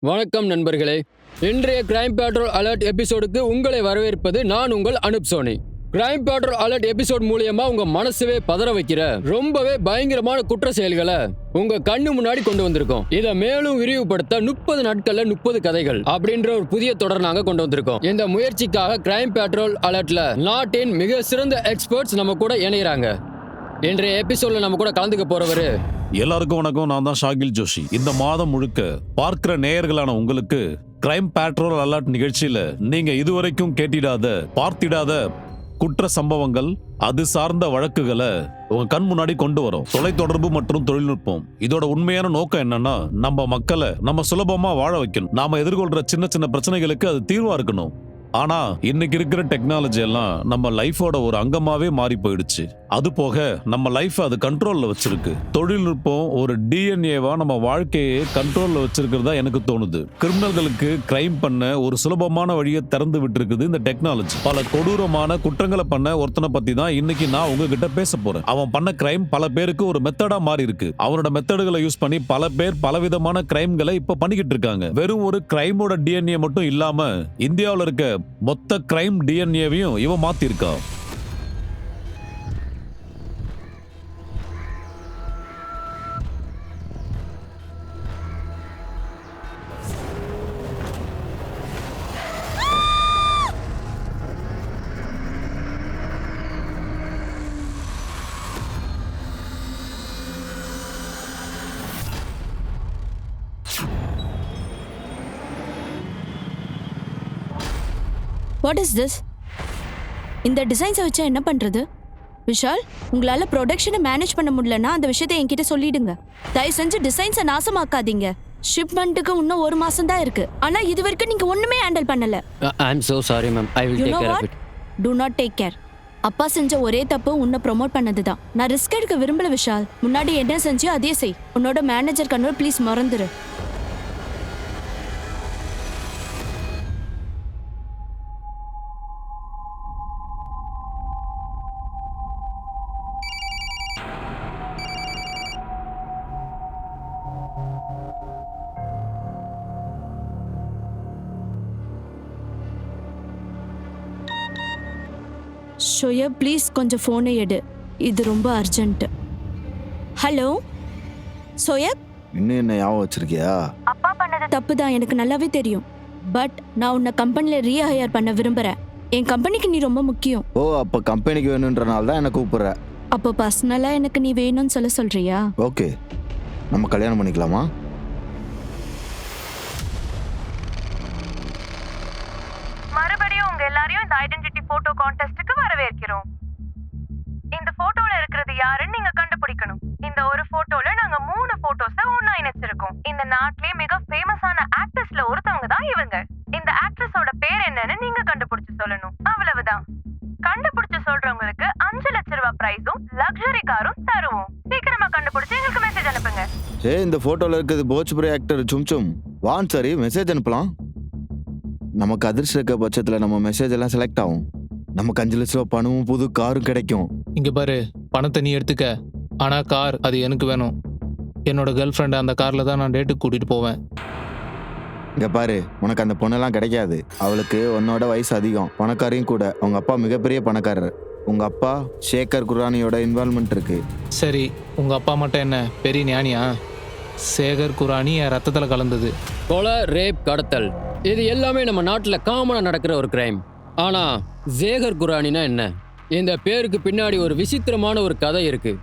வணக்கம் நண்பர்களே. இன்றைய கிரைம் பேட்ரோல் அலர்ட் எபிசோடுக்கு உங்களை வரவேற்பது நான் உங்கள் Anup Soni. Crime patrol alert episode மூலியமா உங்க மனசவே பதற வைக்கிற ரொம்பவே பயங்கரமான குற்ற செயல்களை உங்க கண்ணு முன்னாடி கொண்டு வந்திருக்கோம். இதை மேலும் விரிவுபடுத்த 30 நாட்கள்ல 30 கதைகள் அப்படின்ற ஒரு புதிய தொடர் நாங்க கொண்டு வந்திருக்கோம். இந்த முயற்சிக்காக கிரைம் பேட்ரோல் அலர்ட்ல நாட்டின் மிக சிறந்த எக்ஸ்பர்ட்ஸ் நம்ம கூட இணைகிறாங்க. இன்றைய எபிசோட்ல நம்ம கூட கலந்துக்க போறவரு எல்லாருக்கும் வணக்கம். நான் தான் ஷாகில் ஜோஷி. இந்த மாதம் முழுக்க பார்க்கிற நேயர்களான உங்களுக்கு கிரைம் பேட்ரோல் அலர்ட் நிகழ்ச்சியில நீங்க இதுவரைக்கும் கேட்டிடாத பார்த்திடாத குற்ற சம்பவங்கள், அது சார்ந்த வழக்குகளை உங்க கண் முன்னாடி கொண்டு வரும். தொலைத்தொடர்பு மற்றும் தொழில்நுட்பம் இதோட உண்மையான நோக்கம் என்னன்னா, நம்ம மக்களை நம்ம சுலபமா வாழ வைக்கணும். நாம எதிர்கொள்ற சின்ன சின்ன பிரச்சனைகளுக்கு அது தீர்வா இருக்கணும். ஆனா இன்னைக்கு இருக்கிற டெக்னாலஜி எல்லாம் நம்ம லைஃபோட ஒரு அங்கமாவே மாறி போயிடுச்சு. அது போக நம்ம லைஃப் அது கண்ட்ரோல்ல வச்சிருக்கு. தொழில்நுட்பம் ஒரு டிஎன்ஏவா நம்ம வாழ்க்கையை கண்ட்ரோல்ல வச்சிருக்கிறதா எனக்கு தோணுது. கிரிமினல்களுக்கு கிரைம் பண்ண ஒரு சுலபமான வழியை திறந்து விட்டுருக்குது இந்த டெக்னாலஜி. பல கொடூரமான குற்றங்களை பண்ண ஒருத்தனை பத்தி தான் இன்னைக்கு நான் உங்ககிட்ட பேச போறேன். அவன் பண்ண கிரைம் பல பேருக்கு ஒரு மெத்தடா மாறி இருக்கு. அவனோட மெத்தடுகளை யூஸ் பண்ணி பல பேர் பலவிதமான கிரைம்களை இப்ப பண்ணிக்கிட்டு இருக்காங்க. வெறும் ஒரு கிரைமோட டிஎன்ஏ மட்டும் இல்லாம இந்தியாவில் இருக்க மொத்த கிரைம் டிஎன்ஏவையும் இவன் மாத்தி இருக்கா. What is this? இந்த டிசைன்ஸை வச்சா என்ன பண்றது? விஷால், உங்களால ப்ரொடக்ஷனை மேனேஜ் பண்ண முடியலன்னா அந்த விஷயத்தை என்கிட்ட சொல்லிடுங்க. தயவு செஞ்சு டிசைன்ஸை நாசமாக்காதீங்க. ஷிப்மெண்ட்டுக்கு இன்னும் 1 மாசம் தான் இருக்கு. ஆனா இது வரைக்கும் நீங்க ஒண்ணுமே ஹேண்டில் பண்ணல. I am so sorry ma'am. I will take care of it. Do not take care. அப்பா செஞ்ச ஒரே தப்பு உன்னை ப்ரொமோட் பண்ணதுதான். நான் ரிஸ்க் எடுக்க விரும்பல விஷால். முன்னாடி என்ன செஞ்சியோ அதே செய். உன்னோட மேனேஜர் கண்ணூர் ப்ளீஸ் மறந்துரு. ஷோயா ப்ளீஸ் கொஞ்சம் ஃபோனை எடு. இது ரொம்ப அர்ஜென்ட். ஹலோ சோயப், இன்னும் என்ன ஞாபகம் வச்சிருக்கியா? அப்பா பண்ணது தப்பு தான், எனக்கு நல்லாவே தெரியும். பட் நான் உன்னை கம்பெனியில் ரீஹையர் பண்ண விரும்புகிறேன். என் கம்பெனிக்கு நீ ரொம்ப முக்கியம். ஓ, அப்போ கம்பெனிக்கு வேணுன்றனால தான் என்ன கூப்பிடுற? அப்போ பர்சனலாக எனக்கு நீ வேணும்னு சொல்றியா? ஓகே, நம்ம கல்யாணம் பண்ணிக்கலாமா? மறுபடியும் உங்க எல்லாரையும் இந்த ஐடென்டிட்டி போட்டோ கான்டெஸ்டுக்கு வரவேற்கிறோம். இந்த போட்டோல இருக்கிறது யாருன்னு நீங்க கண்டுபிடிக்கணும். இந்த ஒரு போட்டோல நாங்க 3 போட்டோஸ ஒண்ணா இணைச்சிருக்கோம். இந்த நாட்டிலேயே மிக ஃபேமஸான ஆக்ட்ரஸ்ல ஒருத்தவங்க தான் இவங்க. இந்த ஆக்ட்ரஸோட பேர் என்னன்னு நீங்க கண்டுபிடிச்சு சொல்லணும். அவ்வளவுதான். கண்டுபிடிச்சு சொல்றவங்களுக்கு 5 லட்சம் ரூபாய் பிரைஸும் லக்ஸரி காரும் தருவோம். சீக்கிரமா கண்டுபிடிச்சு எங்களுக்கு மெசேஜ் அனுப்புங்க. இந்த போட்டோல இருக்கிறது போஜ்புரி ஆக்டர் சும்சும். வான் சரி, மெசேஜ் அனுப்பலாம். நமக்கு அதிர்ஷ்டம் இருக்க பட்சத்தில் நம்ம மெசேஜ் எல்லாம் செலக்ட் ஆகும். நமக்கு 5 லட்ச ரூபா பணமும் புது காரும் கிடைக்கும். இங்க பாரு, பணத்தை நீ எடுத்துக்க, ஆனா கார் அது எனக்கு வேணும். என்னோட கேர்ள் ஃப்ரெண்ட் அந்த கார்ல தான் நான் டேட்டுக்கு கூட்டிட்டு போவேன். இங்க பாரு, உனக்கு அந்த பொண்ணெல்லாம் கிடைக்காது. அவளுக்கு உன்னோட வயசு அதிகம், பணக்காரையும் கூட. அவங்க அப்பா மிகப்பெரிய பணக்காரர். உங்க அப்பா சேகர் குரானியோட இன்வால்மெண்ட் இருக்கு. சரி, உங்க அப்பா மட்டும் என்ன பெரிய ஞானியா? சேகர் குரானி என் ரத்தத்துல கலந்தது. கொலை, ரேப், கடத்தல், இது எல்லாமே நம்ம நாட்டுல காமனா நடக்கிற ஒரு கிரைம். ஆனா சேகர் குரானினா என்ன? இந்த பேருக்கு பின்னாடி ஒரு விசித்திரமான ஒரு கதை இருக்கு.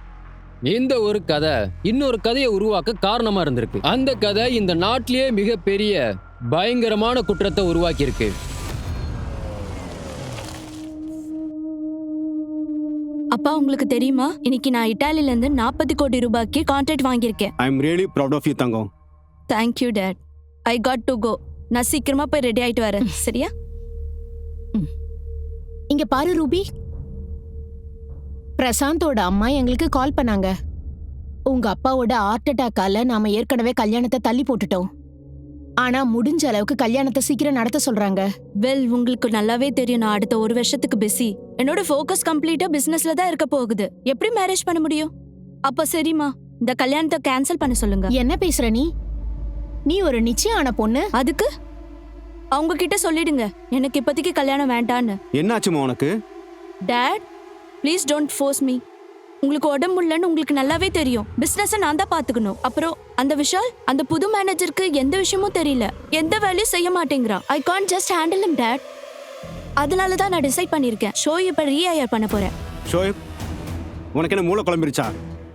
இந்த ஒரு கதை இன்னொரு கதையை உருவாக்க காரணமா இருந்திருக்கு. அந்த கதை இந்த நாட்டிலேயே மிகப்பெரிய பயங்கரமான குற்றத்தை உருவாக்கி இருக்கு. அப்பா, உங்களுக்கு தெரியுமா, இன்னைக்கு நான் இட்டாலியில இருந்து 40 கோடி ரூபாய்க்கு கான்ட்ராக்ட் வாங்கியிருக்கேன். I am really proud of you தங்கம். Thank you dad. I got to go. நான் சீக்கிரமா போய் ரெடி ஆயிட்டு வரேன். சரியா? இங்க பாரு ரூபி, பிரசாந்தோட அம்மா எங்களுக்கு கால் பண்ணாங்க. உங்க அப்பாவோட ஹார்ட் அட்டாக்கால நாம ஏற்கனவே கல்யாணத்தை தள்ளி போட்டுட்டோம். ஆனா முடிஞ்ச அளவுக்கு கல்யாணத்தை சீக்கிரம் நடத்த சொல்றாங்க. வெல், உங்களுக்கு நல்லாவே தெரியும் நான் அடுத்த 1 வருஷத்துக்கு பிஸி. என்னோட ஃபோக்கஸ் கம்ப்ளீட்டா பிசினஸ்ல தான் இருக்க போகுது. எப்படி மேரேஜ் பண்ண முடியும்? அப்ப சரிம்மா, இந்த கல்யாணத்தை கேன்சல் பண்ண சொல்லுங்க. என்ன பேசுற நீ? நீ ஒரு நிச்சயம் ஆன பொண்ணு. அதுக்கு அவங்க கிட்ட சொல்லிடுங்க எனக்கு இப்போதைக்கு கல்யாணம் வேண்டான்னு. என்னாச்சுமா உனக்கு? Date please don't force me. உங்களுக்கு உடம்பு இல்லைன்னு உங்களுக்கு நல்லாவே தெரியும். பிசினஸை நான் தான் பாத்துக்கணும். அப்புறம் அந்த விஷால், அந்த புது மேனேஜருக்கு எந்த விஷயமும் தெரியல, எந்த வேலையும் செய்ய மாட்டேங்கிறான். I can't just handle him date. அதனால தான் நான் டிசைட் பண்ணியிருக்கேன், ஷோ இப்போ ரீஹையர் பண்ண போறேன். ஷோயப், உனக்கு என்ன மூளை குழம்பிருச்சா?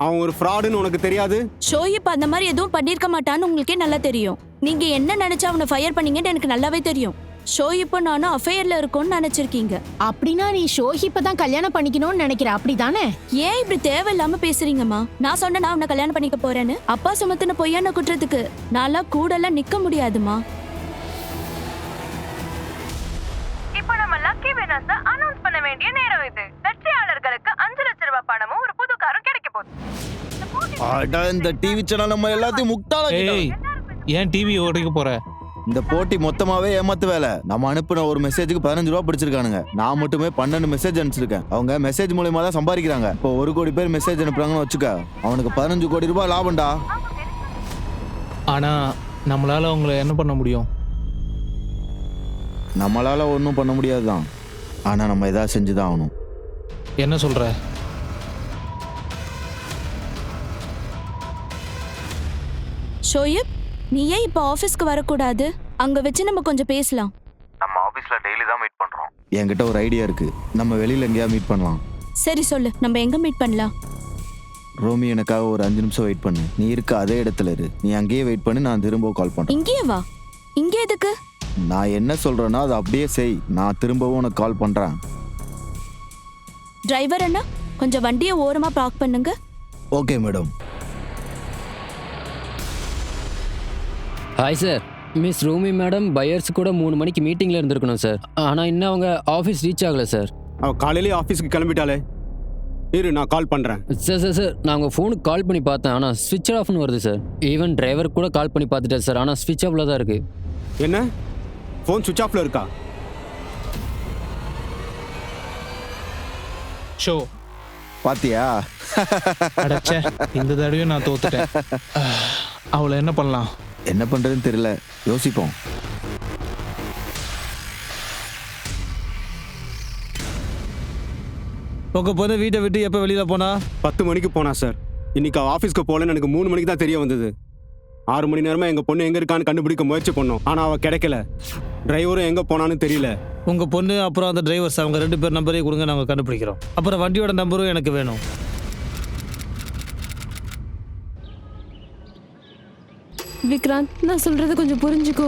அவன் ஒரு ஃப்ராடுன்னு உனக்கு தெரியாது? ஷோ இப்போ அந்த மாதிரி எதுவும் பண்ணியிருக்க மாட்டான்னு உங்களுக்கே நல்லா தெரியும். நீங்க என்ன நினைச்சா அவனை ஃபயர் பண்ணீங்கன்னு எனக்கு நல்லாவே தெரியும். ஷோ இப்போ நானும் அஃபையர்ல இருக்கோன்னு நினைச்சிருக்கீங்க. அப்படின்னா நீ ஷோஹிப்பை தான் கல்யாணம் பண்ணிக்கணும்னு நினைக்கிற, அப்படிதானே? ஏன் இப்படி தேவையில்லாம பேசுறீங்கம்மா? நான் சொன்னேன் அவனை கல்யாணம் பண்ணிக்க போறேன்னு. அப்பா சுமத்தின பொய்யான குற்றத்துக்கு நான்லாம் கூடலாம் நிக்க முடியாதுமா. இப்போ நம்ம லக்கி வினர்ஸ் அனௌன்ஸ் பண்ண வேண்டிய நேரம் இது. வெற்றியாளர்களுக்கு 5 லட்சம் ரூபாய் பணமும் ஒரு புது காரும் கிடைக்க போகுது. அட இந்த டிவி சேனல் நம்ம எல்லாத்தையும் முக்தாள. ஏய், ஏன் டிவி உடைக்க போற? இந்த போட்டி மொத்தமாவே ஏமாத்து வேலை. நம்ம அனுப்புன ஒரு மெசேஜுக்கு 15 ரூபா பிடிச்சிருக்கானுங்க. நான் மட்டுமே 12 மெசேஜ் அனுப்பிச்சிருக்கேன். அவங்க மெசேஜ் மூலமா தான் சம்பாதிக்கிறாங்க. இப்போ 1 கோடி பேர் மெசேஜ் அனுப்புறாங்கன்னு வச்சுக்க, அவனுக்கு 15 கோடி ரூபாய் லாபம்டா. ஆனா நம்மளால அவங்கள என்ன பண்ண முடியும்? நம்மளால ஒன்றும் பண்ண முடியாதுதான். ஆனா நம்ம ஏதாவது செஞ்சுதான் ஆகணும். என்ன சொல்ற? ஷோயப், நீ ஏன் இப்போ ஆஃபீஸ்க்கு வரக்கூடாது? அங்க வச்சு நம்ம கொஞ்சம் பேசலாம். நம்ம ஆபீஸ்ல டெய்லி தான் மீட் பண்றோம். என்கிட்ட ஒரு ஐடியா இருக்கு. நம்ம வெளியில எங்கேயா மீட் பண்ணலாம். சரி சொல்லு, நம்ம எங்க மீட் பண்ணலாம்? ரோமி, எனக்காக ஒரு 5 நிமிஷம் வெயிட் பண்ணு. நீ இருக்க அதே இடத்துல இரு. நீ அங்கேயே வெயிட் பண்ணி, நான் திரும்ப கால் பண்றேன். இங்கேயே வா. இங்கே எதுக்கு? நான் என்ன சொல்றேன்னா அதை அப்படியே செய். நான் திரும்பவும் உனக்கு கால் பண்றேன். டிரைவர் அண்ணா, கொஞ்சம் வண்டியை ஓரமா பார்க் பண்ணுங்க. Okay madam. Hi sir. Miss Rumi madam buyers கூட 3 மணிக்கு மீட்டிங்ல இருந்திருக்கணும் சார். ஆனா இன்னும் அவங்க ஆஃபீஸ் ரீச் ஆகல சார். அவ காலையிலேயே ஆஃபீஸ்க்கு கிளம்பிட்டாளே. இரு, நான் கால் பண்றேன். சார் நான் உங்கள் ஃபோனுக்கு கால் பண்ணி பார்த்தேன், ஆனால் ஸ்விட்ச் ஆஃப்னு வருது சார். ஈவன் டிரைவர் கூட கால் பண்ணி பார்த்துட்டேன் சார், ஆனால் ஸ்விட்ச் ஆஃப்ல தான் இருக்கு. என்ன, ஃபோன் சுவிட்ச் ஆஃப்ல இருக்கா? ஷோ பாத்தியா? அடச்சே, இந்த தடவையும் நான் தோத்துட்டேன். அவளை என்ன பண்ணலாம்? என்ன பண்றதுன்னு தெரியல, யோசிப்போம். உங்க பொண்ணு வீட்டை விட்டு எப்போ வெளியில போனா? 10 மணிக்கு போனா சார். இன்னைக்கு அவ ஆஃபீஸ்க்கு போகலன்னு எனக்கு 3 மணிக்கு தான் தெரிய வந்தது. 6 மணி நேரமா எங்க பொண்ணு எங்க இருக்கான்னு கண்டுபிடிக்க முயற்சி பண்ணோம். ஆனா அவ கிடைக்கல. டிரைவரும் எங்க போனான்னு தெரியல. உங்க பொண்ணு அப்புறம் அந்த டிரைவர்ஸ், அவங்க 2 பேர் நம்பரையும் கொடுங்க, நாங்கள் கண்டுபிடிக்கிறோம். அப்புறம் வண்டியோட நம்பரும் எனக்கு வேணும். விக்ராந்த், நான் சொல்றது கொஞ்சம் புரிஞ்சுக்கோ.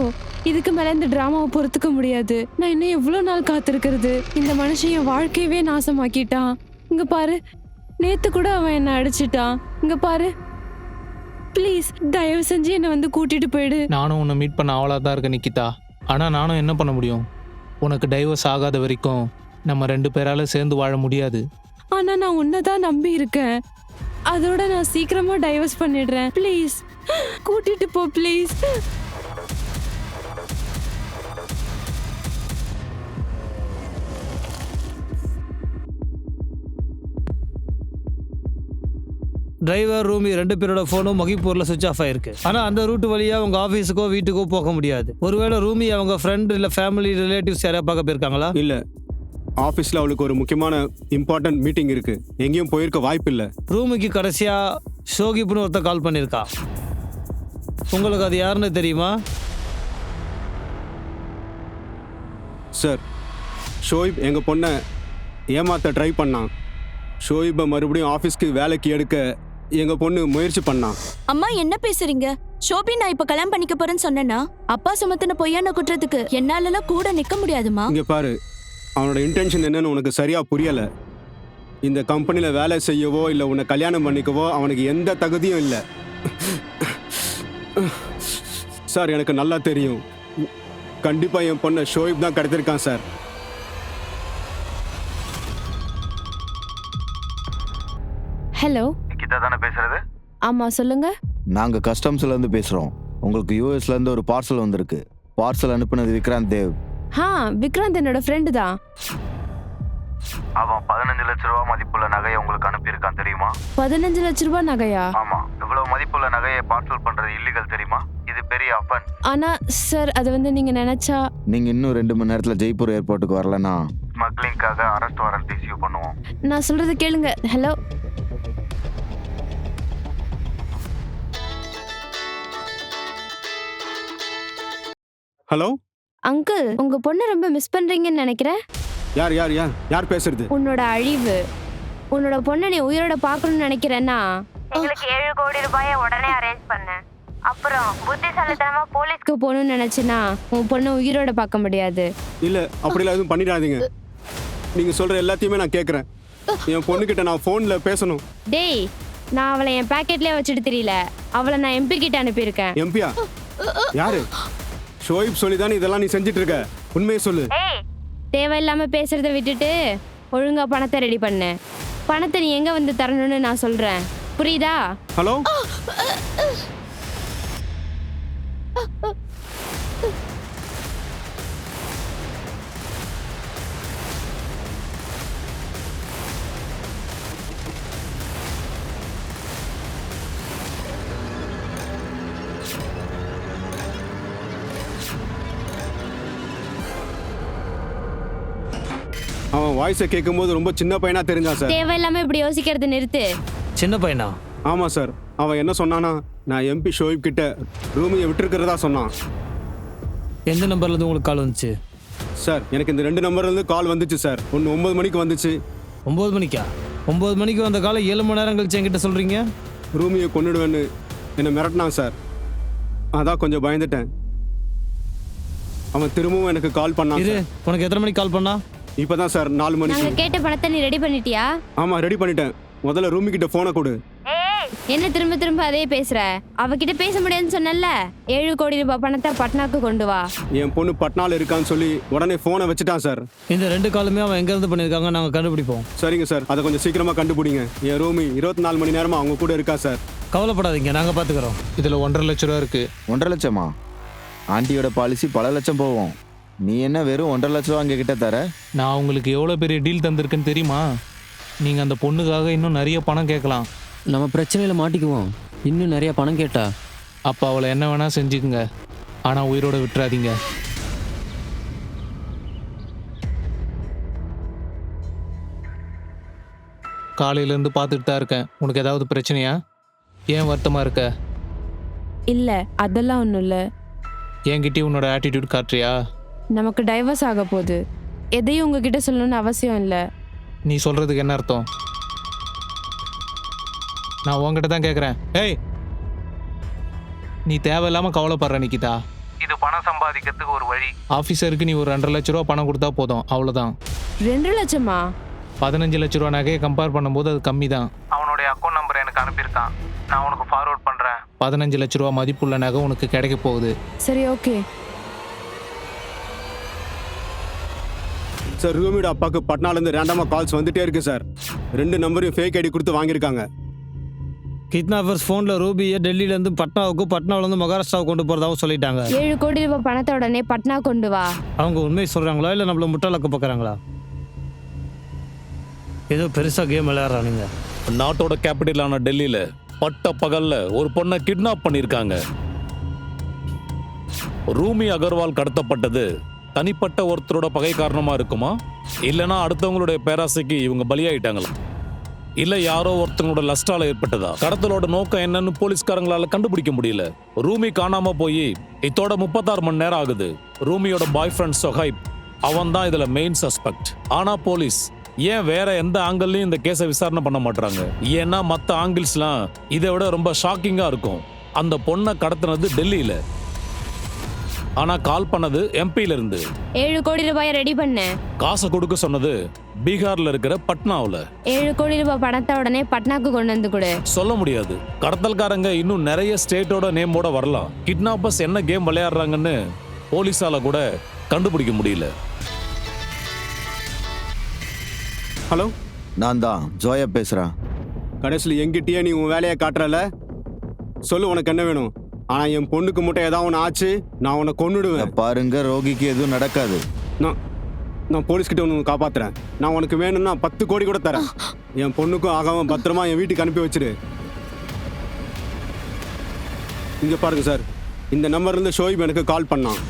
இதுக்கு மேல இந்த டிராமாவை பொறுத்துக்க முடியாது. நான் இன்னும் எவ்வளவு நாள் காத்திருக்கிறது? இந்த மனுஷன் என் வாழ்க்கையவே நாசமாக்கிட்டான். இங்க பாரு, நேத்து கூட அவன் என்ன அடிச்சிட்டான். இங்க பாரு, ப்ளீஸ் தயவு செஞ்சு என்னை வந்து கூட்டிட்டு போயிடு. நானும் உன்னை மீட் பண்ண அவளாக தான் இருக்க நிக்கிதா. ஆனால் நானும் என்ன பண்ண முடியும்? உனக்கு டைவர்ஸ் ஆகாத வரைக்கும் நம்ம 2 பேரால சேர்ந்து வாழ முடியாது. ஆனா நான் உன்னதான் நம்பி இருக்கேன். அதோட நான் சீக்கிரமா டைவர்ஸ் பண்ணிடுறேன். ப்ளீஸ் கூட்டிட்டு போ ப்ளீஸ். டிரைவர், ரூமி 2 பேரோட ஃபோனும் மகிப்பூர்ல சுவிச் ஆஃப் ஆயிருக்கு. ஆனா அந்த ரூட் வழியா அவங்க ஆஃபீஸுக்கோ வீட்டுக்கோ போக முடியாது. ஒருவேளை ரூமி அவங்க ஃப்ரெண்ட் இல்ல ஃபேமிலி ரிலேட்டிவ்ஸ் யாரையா பார்க்க போயிருக்காங்களா? இல்ல, ஆஃபீஸ்ல அவளுக்கு ஒரு முக்கியமான இம்பார்ட்டன்ட் மீட்டிங் இருக்கு. எங்கேயும் போயிருக்க வாய்ப்பு இல்லை. ரூமிக்கு கடைசியா ஷோகிப்னு ஒருத்தர் கால் பண்ணியிருக்கா. உங்களுக்கு அது யாருன்னு தெரியுமா? சார், ஷோயிப் எங்க பொண்ணை ஏமாத்த ட்ரை பண்ணான். ஷோயிப்பை மறுபடியும் ஆஃபீஸ்க்கு வேலைக்கு எடுக்க எங்க பொண்ணு முயற்சி பண்ணான். அம்மா என்ன பேசுறீங்க? ஷோபி, நான் இப்ப கல்யாணம் பண்ணிக்க போறேன்னு சொன்னேன்னா அப்பா சுமத்தின பொய்யான குற்றத்துக்கு என்னாலலாம் கூட நிக்க முடியாதுமா. இங்க பாரு, அவனோட இன்டென்ஷன் என்னன்னு உனக்கு சரியா புரியல. இந்த கம்பெனில வேலை செய்யவோ இல்லை உன்னை கல்யாணம் பண்ணிக்கவோ அவனுக்கு எந்த தகுதியும் இல்லை. சார், எனக்கு நல்லா தெரியும். கண்டிப்பா என் பொண்ணை ஷோயிப் தான் கிடைத்திருக்கான் சார். ஹலோ, நிக்கிதா தானே பேசுறது? ஆமா சொல்லுங்க. நாங்க கஸ்டம்ஸ்ல இருந்து பேசுறோம். உங்களுக்கு யூஎஸ்ல இருந்து ஒரு பார்சல் வந்திருக்கு. பார்சல் அனுப்புனது விக்ராந்த் தேவ். விக்ராந்த் என்னோட ஃப்ரெண்டு தான். அவன் 15 லட்ச ரூபா மதிப்புள்ள நகையை உங்களுக்கு அனுப்பியிருக்கான் தெரியுமா? 15 லட்ச ரூபாய் நகையா? ஆமா, இவ்வளவு மதிப்புள்ள நகையை பார்சல் பண்றது இல்லீகல் தெரியுமா? இது பெரிய அஃபன். ஆனா சார் அது வந்து நீங்க நினைச்சா நீங்க இன்னும் 2 மணி நேரத்துல ஜெய்ப்பூர் ஏர்போர்ட்டுக்கு வரலன்னா ஸ்மக்லிங்காக அரெஸ்ட் வாரண்ட் இஷ்யூ பண்ணுவோம். நான் சொல்றது கேளுங்க. ஹலோ ஹலோ, அங்கிள், உங்க பொண்ணை ரொம்ப மிஸ் பண்றீங்கன்னு நினைக்கிறேன். யார் யார் யார் யார் பேசுறது? உன்னோட அழிவு, உன்னோட பொண்ணை நீ உயிரோட பார்க்கணும்னு நினைக்கிறேன்னா எங்களுக்கு 7 கோடி ரூபாயை உடனே அரேஞ்ச் பண்ண. அப்புறம் புத்திசாலித்தனமா போலீஸ்க்கு போகணும்னு நினைச்சினா உன் பொண்ணை உயிரோட பார்க்க முடியாது. இல்ல, அப்படிலாம் எதுவும் பண்ணிடாதீங்க. நீங்க சொல்ற எல்லாத்தையுமே நான் கேட்கறேன். என் பொண்ணுகிட்ட நான் போன்ல பேசணும். டேய், நான் அவளை என் பாக்கெட்லயே வச்சுட்டு தெரியல, அவளை நான் எம்பி கிட்ட அனுப்பியிருக்கேன். எம்பியா? யாரு? ஷோயிப் சொல்லிதானே இதெல்லாம் நீ செஞ்சிட்டு இருக்க? உண்மையை சொல்லு. தேவையில்லாம பேசுறதை விட்டுட்டு ஒழுங்கா பணத்தை ரெடி பண்ணு. பணத்தை நீ எங்க வந்து தரணும்னு நான் சொல்றேன், புரியுதா? ஹலோ, அவன் வாய்ஸை கேட்கும்போது ரொம்ப சின்ன பையனா தெரிஞ்சான் சார். தேவையில்லாம இப்படி யோசிக்கிறது நிறுத்து. சின்ன பையனா? ஆமா சார். அவன் என்ன சொன்னானா, நான் எம்பி ஷோயிப் கிட்ட ரூமியை விட்டுருக்கிறதா சொன்னான். எந்த நம்பர்ல இருந்து உங்களுக்கு கால் வந்துச்சு? சார், எனக்கு இந்த 2 நம்பர்ல இருந்து கால் வந்துச்சு சார். ஒன்று 9 மணிக்கு வந்துச்சு. 9 மணிக்கா? 9 மணிக்கு வந்த காலை 7 மணி நேரம் கழிச்சு என்கிட்ட சொல்றீங்க? ரூமியை கொண்டுடுவேன்னு என்னை மிரட்டினான் சார். அதான் கொஞ்சம் பயந்துட்டேன். அவன் திரும்பவும் எனக்கு கால் பண்ணான். இரு, உனக்கு எத்தனை மணிக்கு கால் பண்ணா? இப்பதான் சார் 4 நாங்க மணிக்கு. கேட்ட பணத்தை நீ ரெடி பண்ணிட்டியா? ஆமா, ரெடி பண்ணிட்டேன். முதல்ல ரூமி கிட்ட போனை கொடு. என்ன திரும்ப திரும்ப அதே பேசுற? அவகிட்ட பேச முடியாதுன்னு சொன்னல. 7 கோடி ரூபாய் பணத்தை பட்னாக்கு கொண்டு வா. என் பொண்ணு பட்னால இருக்கான்னு சொல்லி உடனே போனை வச்சுட்டான் சார். இந்த 2 காலுமே அவன் எங்க இருந்து பண்ணிருக்காங்க நாங்க கண்டுபிடிப்போம். சரிங்க சார், அதை கொஞ்சம் சீக்கிரமா கண்டுபிடிங்க. என் ரூமி 24 மணி நேரமா அவங்க கூட இருக்கா சார். கவலைப்படாதீங்க, நாங்க பாத்துக்கிறோம். இதுல 1.5 லட்ச ரூபா இருக்கு. 1.5 லட்சமா? ஆண்டியோட பாலிசி பல லட்சம் போகும். நீ என்ன வெறும் 1.5 லட்ச ரூபா அங்க கிட்ட தர? நான் உங்களுக்கு எவ்வளோ பெரிய டீல் தந்திருக்கேன்னு தெரியுமா? நீங்கள் அந்த பொண்ணுக்காக இன்னும் நிறைய பணம் கேட்கலாம். நம்ம பிரச்சனையில மாட்டிக்குவோம். இன்னும் நிறைய பணம் கேட்டா அப்போ அவளை என்ன வேணால் செஞ்சுக்குங்க, ஆனால் உயிரோட விட்டுறாதீங்க. காலையிலேருந்து பார்த்துட்டு தான் இருக்கேன். உனக்கு ஏதாவது பிரச்சனையா? ஏன் வருத்தமாக இருக்க? இல்ல, அதெல்லாம் ஒண்ணும் இல்ல. என்கிட்டயும் உன்னோட ஆட்டிடியூட் காட்டுறியா? நமக்கு டைவர்ஸ் ஆக போகுது. எதையும் உங்ககிட்ட சொல்லணும்னு அவசியம் இல்லை. நீ சொல்கிறதுக்கு என்ன அர்த்தம்? நான் உன்கிட்ட தான் கேட்குறேன். ஏய், நீ தேவையில்லாமல் கவலைப்படுற நிக்கிதா. இது பணம் சம்பாதிக்கிறதுக்கு ஒரு வழி. ஆஃபீஸருக்கு நீ ஒரு 2.5 லட்ச ரூபா பணம் கொடுத்தா போதும், அவ்வளோதான். 2 லட்சமா? 15 லட்ச ரூபா நகையை கம்பேர் பண்ணும்போது அது கம்மி தான். அவனுடைய அக்கௌண்ட் நம்பர் எனக்கு அனுப்பியிருக்கான், நான் உனக்கு ஃபார்வர்ட் பண்ணுறேன். 15 லட்ச ரூபா மதிப்புள்ள நகை உனக்கு கிடைக்க போகுது. சரி, ஓகே. சார், ரூமியோட அப்பாவுக்கு பட்னாலேருந்து ரேண்டமா கால்ஸ் வந்துட்டே இருக்கு சார். 2 நம்பரையும் ஃபேக் ஐடி கொடுத்து வாங்கியிருக்காங்க. கிட்னாப்பர்ஸ் ஃபோன்ல ரூபியை டெல்லியில இருந்து பட்னாவுக்கும் பட்னாவில இருந்து மகாராஷ்டிராவுக்கு கொண்டு போறதாவும் சொல்லிட்டாங்க. 7 கோடி ரூபாய் பணத்தை உடனே பட்னா கொண்டு வா. அவங்க உண்மை சொல்றாங்களா இல்ல நம்மள முட்டாளாக்க பார்க்கறாங்களா? ஏதோ பெருசா கேம் விளையாடுறானுங்க. நாட்டோட கேபிட்டலான டெல்லியில பட்ட பகல்ல ஒரு பொண்ணை கிட்னாப் பண்ணியிருக்காங்க. ரூமி அகர்வால் கடத்தப்பட்டது தனிப்பட்ட ஒருத்தரோட பகை காரணமா இருக்குமா, இல்லைன்னா அடுத்தவங்களுடைய பேராசைக்கு இவங்க பலியாயிட்டாங்களா, இல்ல யாரோ ஒருத்தங்களோட லஸ்டால ஏற்பட்டதா? கடத்தலோட நோக்கம் என்னன்னு போலீஸ்காரங்களால கண்டுபிடிக்க முடியல. ரூமி காணாம போய் இதோட 36 மணி நேரம் ஆகுது. ரூமியோட பாய் ஃப்ரெண்ட் சொஹைப், அவன் தான் இதுல மெயின் சஸ்பெக்ட். ஆனா போலீஸ் ஏன் வேற எந்த ஆங்கிள்லயும் இந்த கேஸை விசாரணை பண்ண மாட்டாங்க? ஏன்னா மற்ற ஆங்கிள்ஸ்லாம் இதை விட ரொம்ப ஷாக்கிங்கா இருக்கும். அந்த பொண்ணை கடத்தினது டெல்லியில, ஆனா கால் பண்ணது எம்பியில இருந்து. 7 கோடி ரூபாயை ரெடி பண்ணு. காசை கொடுக்க சொன்னது பீகார்ல இருக்கிற பட்னாவுல. 7 கோடி ரூபாய் பணத்தை உடனே பட்னாக்கு கொண்டு வந்து கொடு. சொல்ல முடியாது, கடத்தல்காரங்க இன்னும் நிறைய ஸ்டேட்டோட நேமோட வரலாம். கிட்னாப்பர்ஸ் என்ன கேம் விளையாடுறாங்கன்னு போலீஸால கூட கண்டுபிடிக்க முடியல. ஹலோ, நான் தான் ஜோயா பேசுறேன். கடைசியில் எங்கிட்டயே நீ உன் வேலையை காட்டுறல. சொல்லு, உனக்கு என்ன வேணும்? ஆனா என் பொண்ணுக்கு மட்டும் ஏதாவது ஒன்று ஆச்சு, நான் உன்னை கொன்னுடுவேன். பாருங்க, ரோகிக்கு எதுவும் நடக்காது. நான் போலீஸ்கிட்ட ஒன்று காப்பாத்துறேன். நான் உனக்கு வேணும்னா 10 கோடி கூட தரேன். என் பொண்ணுக்கும் ஆகாம பத்திரமா என் வீட்டுக்கு அனுப்பி வச்சிரு. இங்க பாருங்க சார், இந்த நம்பர்லேருந்து ஷோயிப் எனக்கு கால் பண்ணான்.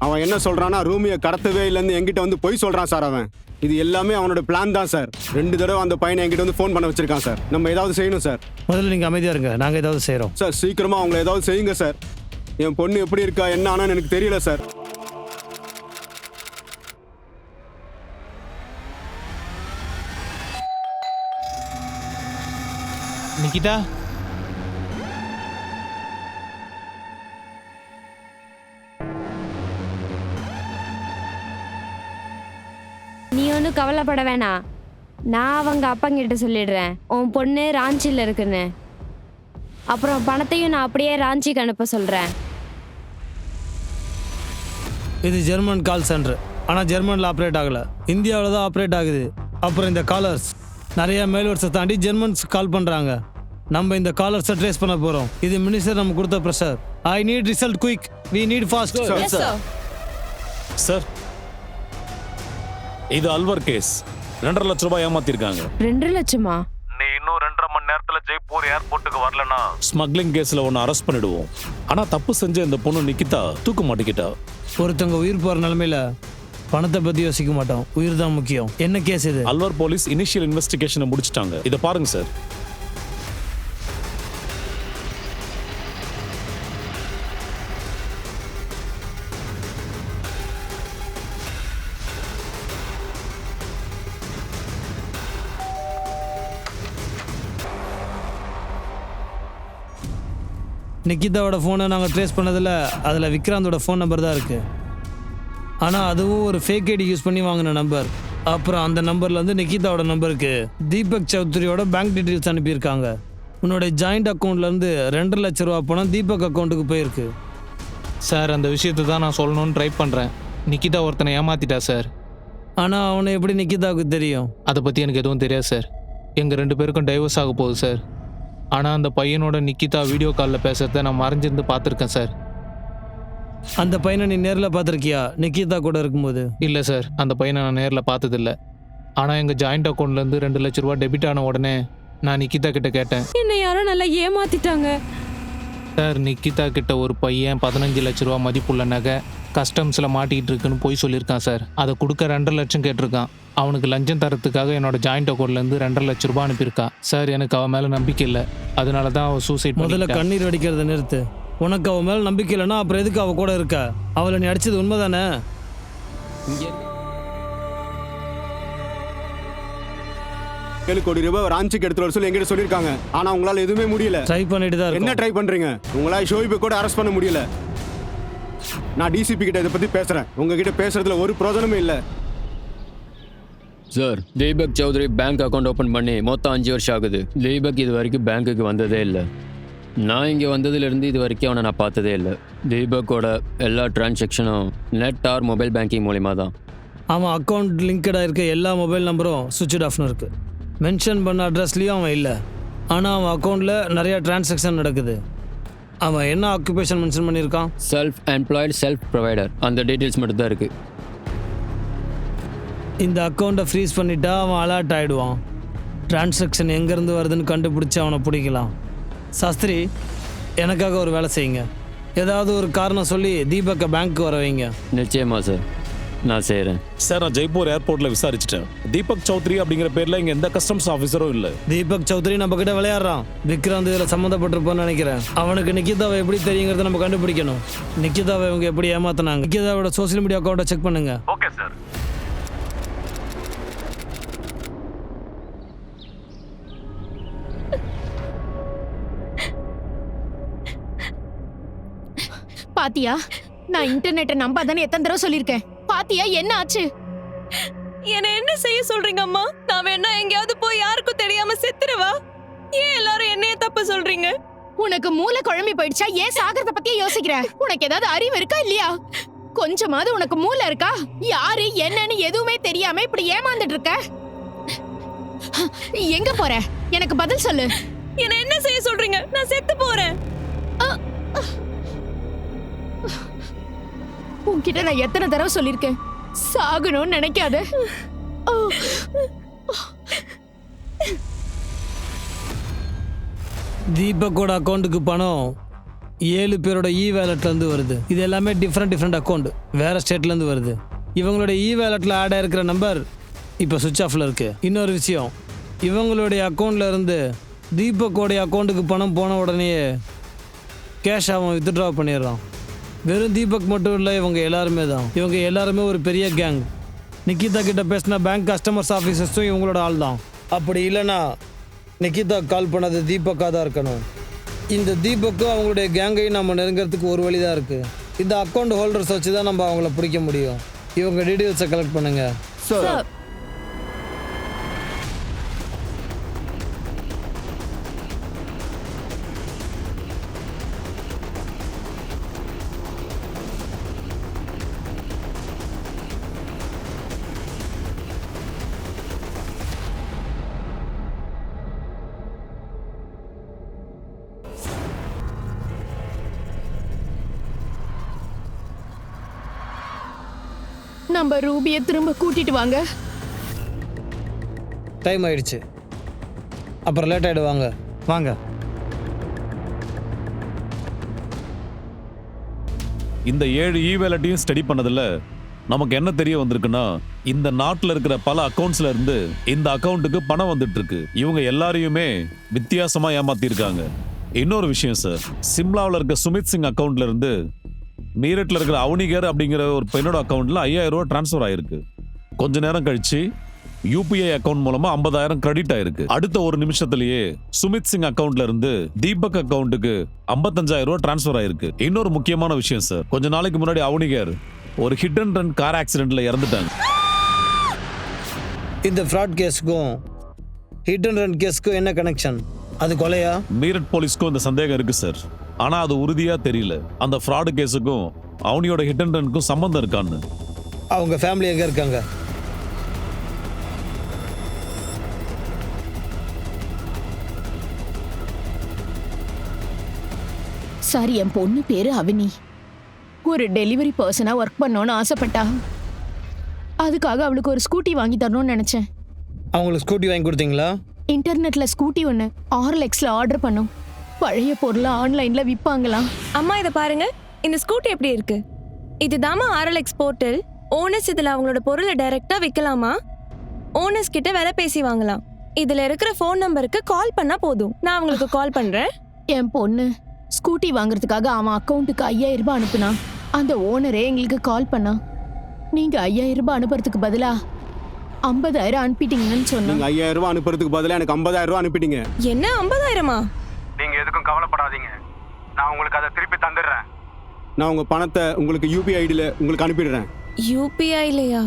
அவன் என்ன சொல்றான்னா ரூமியை கடத்தவே இல்லைன்னு என்கிட்ட வந்து பொய் சொல்றான் சார். அவன் இது எல்லாமே அவனோட பிளான் தான் சார். 2 தடவை அந்த பையனை என்கிட்ட வந்து ஃபோன் பண்ண வச்சிருக்கான் சார். நம்ம ஏதாவது செய்யணும் சார். முதல்ல நீங்கள் அமைதியாக இருங்க, நாங்கள் ஏதாவது செய்கிறோம். சார் சீக்கிரமா அவங்கள ஏதாவது செய்யுங்க சார். என் பொண்ணு எப்படி இருக்கா என்ன ஆனான்னு எனக்கு தெரியல சார். நிக்கிதா, நீ ஒன்றும் கவலைப்பட வேணாம். நான் அவங்க அப்பங்கிட்ட சொல்லிடுறேன் உன் பொண்ணு ராஞ்சியில் இருக்குன்னு. அப்புறம் பணத்தையும் நான் அப்படியே ராஞ்சிக்கு அனுப்ப சொல்கிறேன். இது ஜெர்மன் கால் சென்டர், ஆனால் ஜெர்மனில் ஆப்ரேட் ஆகலை, இந்தியாவில் தான் ஆப்ரேட் ஆகுது. அப்புறம் இந்த காலர்ஸ் நிறைய மேல்வர்ஸை தாண்டி ஜெர்மன்ஸ் கால் பண்ணுறாங்க. நம்ம இந்த காலர்ஸை ட்ரேஸ் பண்ண போகிறோம். இது மினிஸ்டர் நம்ம கொடுத்த pressure. I need result quick, we need fast. Sir, இது அல்வர் கேஸ். 2.5 லட்ச ரூபாய் ஏமாத்திருக்காங்க. 2 லட்சமா? நீ இன்னும் 2.5 மணி நேரத்துல ஜெய்ப்பூர் ஏர்போர்ட்டுக்கு வரலனா ஸ்மக்லிங் கேஸ்ல ஒன்னு அரெஸ்ட் பண்ணிடுவோம். ஆனா தப்பு செஞ்ச இந்த பொண்ணு நிக்கிதா தூக்க மாட்டிக்கிட்டா. ஒருத்தவங்க உயிர் போகிற நிலமையில பணத்தை பற்றி யோசிக்க மாட்டோம், உயிர் தான் முக்கியம். என்ன கேஸ் இது? அல்வர் போலீஸ் இனிஷியல் இன்வெஸ்டிகேஷனை முடிச்சிட்டாங்க. இதை பாருங்க சார். நிக்கிதாவோட ஃபோனை நாங்கள் ட்ரேஸ் பண்ணதில் அதில் விக்ராந்தோட ஃபோன் நம்பர் தான் இருக்குது. ஆனால் அதுவும் ஒரு ஃபேக் ஐடி யூஸ் பண்ணி வாங்கின நம்பர். அப்புறம் அந்த நம்பர்லேருந்து நிக்கிதாவோட நம்பருக்கு தீபக் சௌத்ரியோட பேங்க் டீட்டெயில்ஸ் அனுப்பியிருக்காங்க. உன்னோட ஜாயிண்ட் அக்கௌண்ட்லேருந்து 2 லட்ச ரூபா பணம் தீபக் அக்கௌண்ட்டுக்கு போயிருக்கு. சார் அந்த விஷயத்தை தான் நான் சொல்லணும்னு ட்ரை பண்ணுறேன். நிக்கிதா ஒருத்தனை ஏமாத்திட்டா சார். ஆனால் அவனை எப்படி நிக்கிதாவுக்கு தெரியும்? அதை பற்றி எனக்கு எதுவும் தெரியாது சார். எங்கள் 2 பேருக்கும் டைவர்ஸ் ஆக போகுது சார். ஆனால் அந்த பையனோட நிக்கிதா வீடியோ காலில் பேசுறத நான் மறைஞ்சிருந்து பார்த்துருக்கேன் சார். அந்த பையனை நீ நேரில் பார்த்துருக்கியா நிக்கிதா கூட இருக்கும்போது? இல்லை சார், அந்த பையனை நான் நேரில் பார்த்ததில்ல. ஆனால் எங்கள் ஜாயிண்ட் அக்கௌண்ட்லேருந்து 2 லட்ச ரூபா டெபிட் ஆன உடனே நான் நிக்கிதா கிட்ட கேட்டேன். என்னை யாரும் நல்லா ஏமாத்திட்டாங்க சார். நிக்கிதா கிட்ட ஒரு பையன் 15 லட்ச ரூபா மதிப்புள்ள நகை கஸ்டம்ஸில் மாட்டிக்கிட்டு இருக்குன்னு போய் சொல்லியிருக்கான் சார். அதை கொடுக்க 2 லட்சம் கேட்டிருக்கான். அவனுக்கு லஞ்சம் தரத்துக்காக என்னோட ஜாயிண்ட் அக்கௌண்ட்லேருந்து 2 லட்ச ரூபா அனுப்பியிருக்கா சார். எனக்கு அவன் மேலே நம்பிக்கை இல்லை, அதனால தான் அவள் சூசைட். முதல்ல கண்ணீர் வடிக்கிறத நிறுத்து. உனக்கு அவன் மேலே நம்பிக்கை இல்லைன்னா அப்புறம் எதுக்கு அவள் கூட இருக்க? அவளை நீ அடிச்சது உண்மைதானே? 7 கோடி ரூபாய் ராஞ்சிக்கு எடுத்துட்டு வர சொல்லி எங்கிட்ட சொல்லியிருக்காங்க. ஆனால் உங்களால் எதுவுமே முடியல. ட்ரை பண்ணிட்டு தான் என்ன ட்ரை பண்ணுறீங்க? உங்களால் ஷோயிப்பை கூட அரெஸ்ட் பண்ண முடியல. நான் டிசிபி கிட்ட இதை பற்றி பேசுகிறேன். உங்ககிட்ட பேசுறதுல ஒரு பிரோஜனமும் இல்லை. Sir, Deepak Chaudhary bank account open பண்ணி மொத்தம் 5 வருஷம் ஆகுது. தீபக் இது வரைக்கும் பேங்க்குக்கு வந்ததே இல்லை. நான் இங்கே வந்ததுலேருந்து இது வரைக்கும் அவனை நான் பார்த்ததே இல்லை. தீபக்கோட எல்லா டிரான்சாக்ஷனும் நெட் ஆர் மொபைல் பேங்கிங் மூலிமா தான். அவன் அக்கௌண்ட் லிங்கடாக இருக்க எல்லா மொபைல் நம்பரும் சுவிட்ச் ஆஃப்னு இருக்குது. மென்ஷன் பண்ண அட்ரஸ்லேயும் அவன் இல்லை. ஆனால் அவன் அக்கௌண்ட்டில் நிறையா டிரான்சாக்ஷன் நடக்குது. அவன் என்ன ஆக்குபேஷன் மென்ஷன் பண்ணியிருக்கான்? Self employed self provider. அந்த டீட்டெயில்ஸ் மட்டும் தான் இருக்குது. இந்த அக்கௌண்ட்டை ஃப்ரீஸ் பண்ணிட்டா அவன் அலர்ட் ஆகிடுவான். டிரான்சாக்ஷன் எங்கேருந்து வருதுன்னு கண்டுபிடிச்சி அவனை பிடிக்கலாம். சாஸ்திரி, எனக்காக ஒரு வேலை செய்யுங்க. ஏதாவது ஒரு காரணம் சொல்லி தீபக்கை பேங்க்கு வர வைங்க. நிச்சயமா சார், நான் செய்கிறேன். சார், நான் ஜெய்ப்பூர் ஏர்போர்ட்ல விசாரிச்சிட்டேன். தீபக் சௌத்ரி அப்படிங்கிற பேர்ல இங்க எந்த கஸ்டம்ஸ் ஆஃபீஸரும் இல்லை. தீபக் சௌத்ரி நம்ம கிட்ட விளையாடுறான். விக்ராந்த் இதில் சம்மந்தப்பட்டிருப்பான்னு நினைக்கிறேன். அவனுக்கு நிக்கிதாவை எப்படி தெரியுங்கிறத நம்ம கண்டுபிடிக்கணும். நிக்கிதாவை இவங்க எப்படி ஏமாத்தினாங்க? நிக்கிதாவோட சோசியல் மீடியா அக்கௌண்ட்டை செக் பண்ணுங்க. Okay sir. பாத்தியா, நான் இன்டர்நெட்டை நம்பாதானே எத்தனை தடவை சொல்லியிருக்கேன். பாத்தியா என்ன ஆச்சு? என்ன என்ன செய்ய சொல்றீங்க அம்மா? நான் வேணா எங்கேயாவது போய் யாருக்கும் தெரியாம செத்துறவா? ஏன் எல்லாரும் என்னைய தப்பு சொல்றீங்க? உனக்கு மூளை குழம்பி போயிடுச்சா? ஏன் சாகரத்தை பத்தியே யோசிக்கிற? உனக்கு ஏதாவது அறிவு இருக்கா இல்லையா? கொஞ்சமாவது உனக்கு மூளை இருக்கா? யாரு என்னன்னு எதுவுமே தெரியாம இப்படி ஏமாந்துட்டு இருக்க. எங்க போற? எனக்கு பதில் சொல்லு. என்ன என்ன செய்ய சொல்றீங்க? நான் செத்து போறேன். உன்கிட்ட நான் எத்தனை தடவை சொல்லியிருக்கேன், சாகணும்னு நினைக்காத. தீபக்கோட அக்கௌண்ட்டுக்கு பணம் 7 பேரோட வேலட்லேருந்து வருது. இது எல்லாமே டிஃப்ரெண்ட் அக்கௌண்ட், வேற ஸ்டேட்லேருந்து வருது. இவங்களோட வேலட்டில் ஆட் ஆகிருக்கிற நம்பர் இப்போ சுவிட்ச் ஆஃபில் இருக்கு. இன்னொரு விஷயம், இவங்களுடைய அக்கௌண்ட்ல இருந்து தீபக்கோடைய அக்கௌண்ட்டுக்கு பணம் போன உடனேயே கேஷ் அவன் வித்ட்ரா பண்ணிடுறான். வெறும் தீபக் மட்டும் இல்லை, இவங்க எல்லாருமே தான். இவங்க எல்லாருமே ஒரு பெரிய கேங். நிக்கிதா கிட்ட பேசின பேங்க் கஸ்டமர்ஸ் ஆஃபீஸர்ஸும் இவங்களோட ஆள் தான். அப்படி இல்லைன்னா நிக்கிதா கால் பண்ணது தீபக்காக தான் இருக்கணும். இந்த தீபக்கும் அவங்களுடைய கேங்கையும் நம்ம நெருங்கிறதுக்கு ஒரு வழி தான் இருக்குது. இந்த அக்கௌண்ட் ஹோல்டர்ஸ் வச்சு தான் நம்ம அவங்கள பிடிக்க முடியும். இவங்க டீட்டெயில்ஸை கலெக்ட் பண்ணுங்க. சார் நம்ம ரூபியை திரும்ப கூட்டிட்டு வாங்க. டைம் ஆயிடுச்சு, அப்புறம் லேட் ஆகிடுவாங்க. வாங்க. இந்த 7 வேலட்டையும் ஸ்டடி பண்ணதில் நமக்கு என்ன தெரிய வந்திருக்குன்னா, இந்த நாட்டில் இருக்கிற பல அக்கௌண்ட்ஸ்ல இருந்து இந்த அக்கௌண்ட்டுக்கு பணம் வந்துட்டு இருக்கு. இவங்க எல்லாரையுமே வித்தியாசமா ஏமாத்திருக்காங்க. இன்னொரு விஷயம் சார், சிம்லாவில் இருக்க சுமித் சிங் அக்கௌண்ட்ல இருந்து மீரட்ல இருக்கிற அவனிகர் அப்படிங்கிற ஒரு பெண்ணோட அக்கௌண்ட்ல 5000 ரூபாய் டிரான்ஸ்ஃபர் ஆயிருக்கு. கொஞ்ச நேரம் கழிச்சு யூபிஐ அக்கௌண்ட் மூலமா 50,000 கிரெடிட் ஆயிருக்கு. அடுத்த ஒரு நிமிஷத்திலேயே சுமித் சிங் அக்கௌண்ட்ல இருந்து தீபக் அக்கௌண்ட்டுக்கு 55,000 ரூபாய் டிரான்ஸ்ஃபர் ஆயிருக்கு. இன்னொரு முக்கியமான விஷயம் சார், கொஞ்ச நாளைக்கு முன்னாடி அவனிகர் ஒரு ஹிட் அண்ட் ரன் கார் ஆக்சிடென்ட்ல இறந்துட்டாங்க. இந்த ஃப்ராட் கேஸுக்கும் ஹிட் அண்ட் ரன் கேஸுக்கும் என்ன கனெக்ஷன்? அது கொலையா? மீரட் போலீஸ்க்கும் இந்த சந்தேகம் இருக்கு சார், ஆனா அது உறுதியா தெரியல. அந்த ஃப்ராட் கேஸுக்கும் அவனியோட ஹிட் அண்ட் ரன்க்கும் சம்பந்தம் இருக்கான்னு. அவங்க ஃபேமிலி எங்க இருக்காங்க? சார், என் பொண்ணு பேரு அவினி. ஒரு டெலிவரி பர்சனா ஒர்க் பண்ணணும்னு ஆசைப்பட்டா. அதுக்காக அவளுக்கு ஒரு ஸ்கூட்டி வாங்கி தரணும்னு நினைச்சேன். அவங்களுக்கு ஸ்கூட்டி வாங்கி கொடுத்தீங்களா? இன்டர்நெட்ல ஸ்கூட்டி ஒன்று ஆர்எல்எக்ஸ்ல ஆர்டர் பண்ணோம். பழைய பொருளை ஆன்லைன்ல விற்பாங்களாம். அம்மா இதை பாருங்க, இந்த ஸ்கூட்டி எப்படி இருக்கு? இதுதாம்மா ஆர்எல்எக்ஸ் போர்ட்டல். ஓனர்ஸ் இதில் அவங்களோட பொருளை டைரக்டா விற்கலாமா? ஓனர்ஸ் கிட்ட விலை பேசி வாங்கலாம். இதுல இருக்கிற ஃபோன் நம்பருக்கு கால் பண்ணா போதும். நான் அவங்களுக்கு கால் பண்றேன். என் பொண்ணு ஸ்கூட்டி வாங்குறதுக்காக அவன் அக்கௌண்ட்டுக்கு 5000 ரூபாய் அனுப்புனான். அந்த ஓனரே எங்களுக்கு கால் பண்ணான். நீங்க 5000 ரூபாய் அனுப்புறதுக்கு பதிலா 50,000 அனுப்பிட்டீங்கன்னு சொன்னாங்க. நீங்க 5000 ரூபாய் அனுப்புறதுக்கு பதிலா எனக்கு 50,000 ரூபாய் அனுப்பிட்டீங்க. என்ன 50,000-மா? நீங்க எதுக்கும் கவலைப்படாதீங்க, நான் உங்களுக்கு அதை திருப்பி தந்துடுறேன். நான் உங்க பணத்தை உங்களுக்கு யூபிஐ ஐடியில உங்களுக்கு அனுப்பிடுறேன். யூபிஐலையா?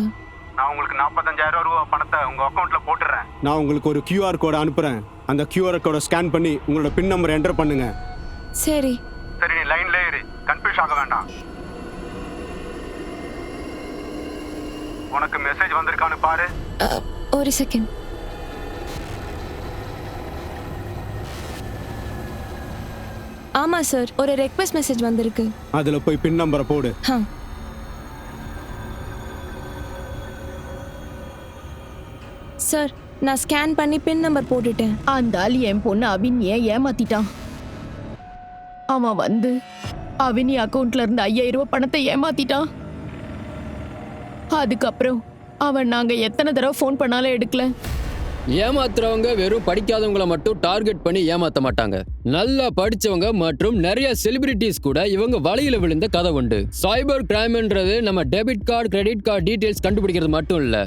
நான் உங்களுக்கு 45,000 ரூபாய் பணத்தை உங்க அக்கௌண்ட்ல போட்டுறேன். நான் உங்களுக்கு ஒரு QR கோடை அனுப்புறேன். அந்த QR கோடை ஸ்கேன் பண்ணி உங்களோட பின் நம்பர் என்டர் பண்ணுங்க. சரி சரி, நீ லைன்ல இரு, கன்ஃபியூஸ் ஆக வேண்டாம். உனக்கு மெசேஜ் வந்திருக்கான்னு பாரு. ஒரு செகண்ட். ஆமா சார், ஒரு ரெக்வெஸ்ட் மெசேஜ் வந்திருக்கு. அதுல போய் பின் நம்பரை போடு. சார், நான் ஸ்கேன் பண்ணி பின் நம்பர் போட்டுட்டேன். அந்த ஆள் என் பொண்ணு அவினியை ஏமாத்திட்டான். அவன் வந்து அவினி அக்கௌண்ட்ல இருந்து 5000 ரூபாய் பணத்தை ஏமாத்திட்டான். அதுக்கப்புறம் அவன் நாங்க எத்தனை தடவை ஃபோன் பண்ணாலும் எடுக்கல. ஏமாத்துறவங்க வெறும் படிக்காதவங்களை மட்டும் டார்கெட் பண்ணி ஏமாத்த மாட்டாங்க. நல்லா படிச்சவங்க மற்றும் நிறைய செலிபிரிட்டிஸ் கூட இவங்க வலையில விழுந்த கதை உண்டு. சைபர் கிரைம்ன்றது நம்ம debit card, credit card details கண்டுபிடிக்கிறது மட்டும் இல்ல,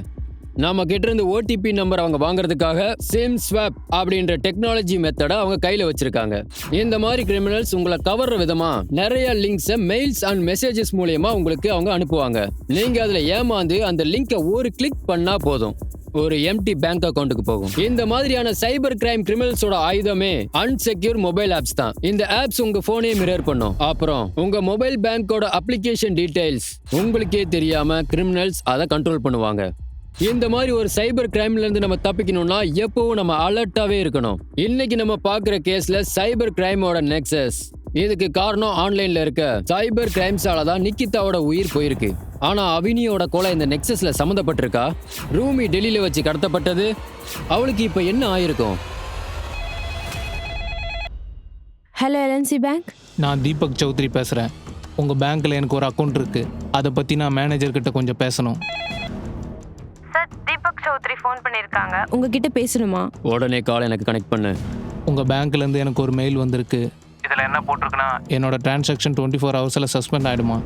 நம்ம கிட்ட இருந்து ஓடிபி நம்பர் அவங்க வாங்குறதுக்காக சிம் ஸ்வாப் அப்படின்ற டெக்னாலஜி மெத்தட அவங்க கையில வச்சிருக்காங்க. இந்த மாதிரி கிரிமினல்ஸ் உங்களை கவர்ற விதமா நிறைய லிங்க்ஸை மெயில்ஸ் அண்ட் மெசேஜஸ் மூலமா உங்களுக்கு அவங்க அனுப்புவாங்க. நீங்க அதுல ஏமாந்து அந்த லிங்கை ஒரு கிளிக் பண்ணா போதும், ஒரு எம்டி பேங்க் அக்கவுண்ட்டுக்கு போகும். இந்த மாதிரியான சைபர் கிரைம் கிரிமினல்ஸோட ஆயுதமே அன்செக்யூர் மொபைல் ஆப்ஸ் தான். இந்த ஆப்ஸ் உங்க போனே மிரர் பண்ணும். அப்புறம் உங்க மொபைல் பேங்கோட அப்ளிகேஷன் டீடைல்ஸ் உங்களுக்கே தெரியாம கிரிமினல்ஸ் அதை கண்ட்ரோல் பண்ணுவாங்க. இந்த மாதிரி ஒரு சைபர் கிரைம்ல இருந்து நம்ம தப்பிக்கணும்னா எப்பவும் நம்ம அலர்ட்டாவே இருக்கணும். இன்னைக்கு நம்ம பாக்குற கேஸ்ல சைபர் கிரைமோட நெக்ஸஸ் இதுக்கு காரணம் ஆன்லைன்ல இருக்க சைபர் கிரைம்ஸால தான் நிக்கிதாவோட உயிர் போயிருக்கு. ஆனா அவினியோட கொலை இந்த நெக்ஸஸ்ல சம்மந்தப்பட்டிருக்கா? ரூமி டெல்லியில வச்சு கடத்தப்பட்டது, அவளுக்கு இப்ப என்ன ஆயிருக்கும்? Hello LNC bank. நான் தீபக் சௌத்ரி பேசுகிறேன். உங்கள் பேங்க்கில் எனக்கு ஒரு அக்கௌண்ட் இருக்குது. அதை பற்றி நான் மேனேஜர்கிட்ட கொஞ்சம் பேசணும். சார், தீபக் சௌத்ரி ஃபோன் பண்ணியிருக்காங்க. உங்ககிட்ட பேசணுமா? உடனே கால் எனக்கு கனெக்ட் பண்ணு. உங்கள் பேங்க்லேருந்து எனக்கு ஒரு மெயில் வந்திருக்கு. இதுல என்ன போட்டிருக்குன்னா, என்னோட டிரான்சாக்ஷன் 24 ஹவர்ஸில் சஸ்பெண்ட் ஆகிடுமா?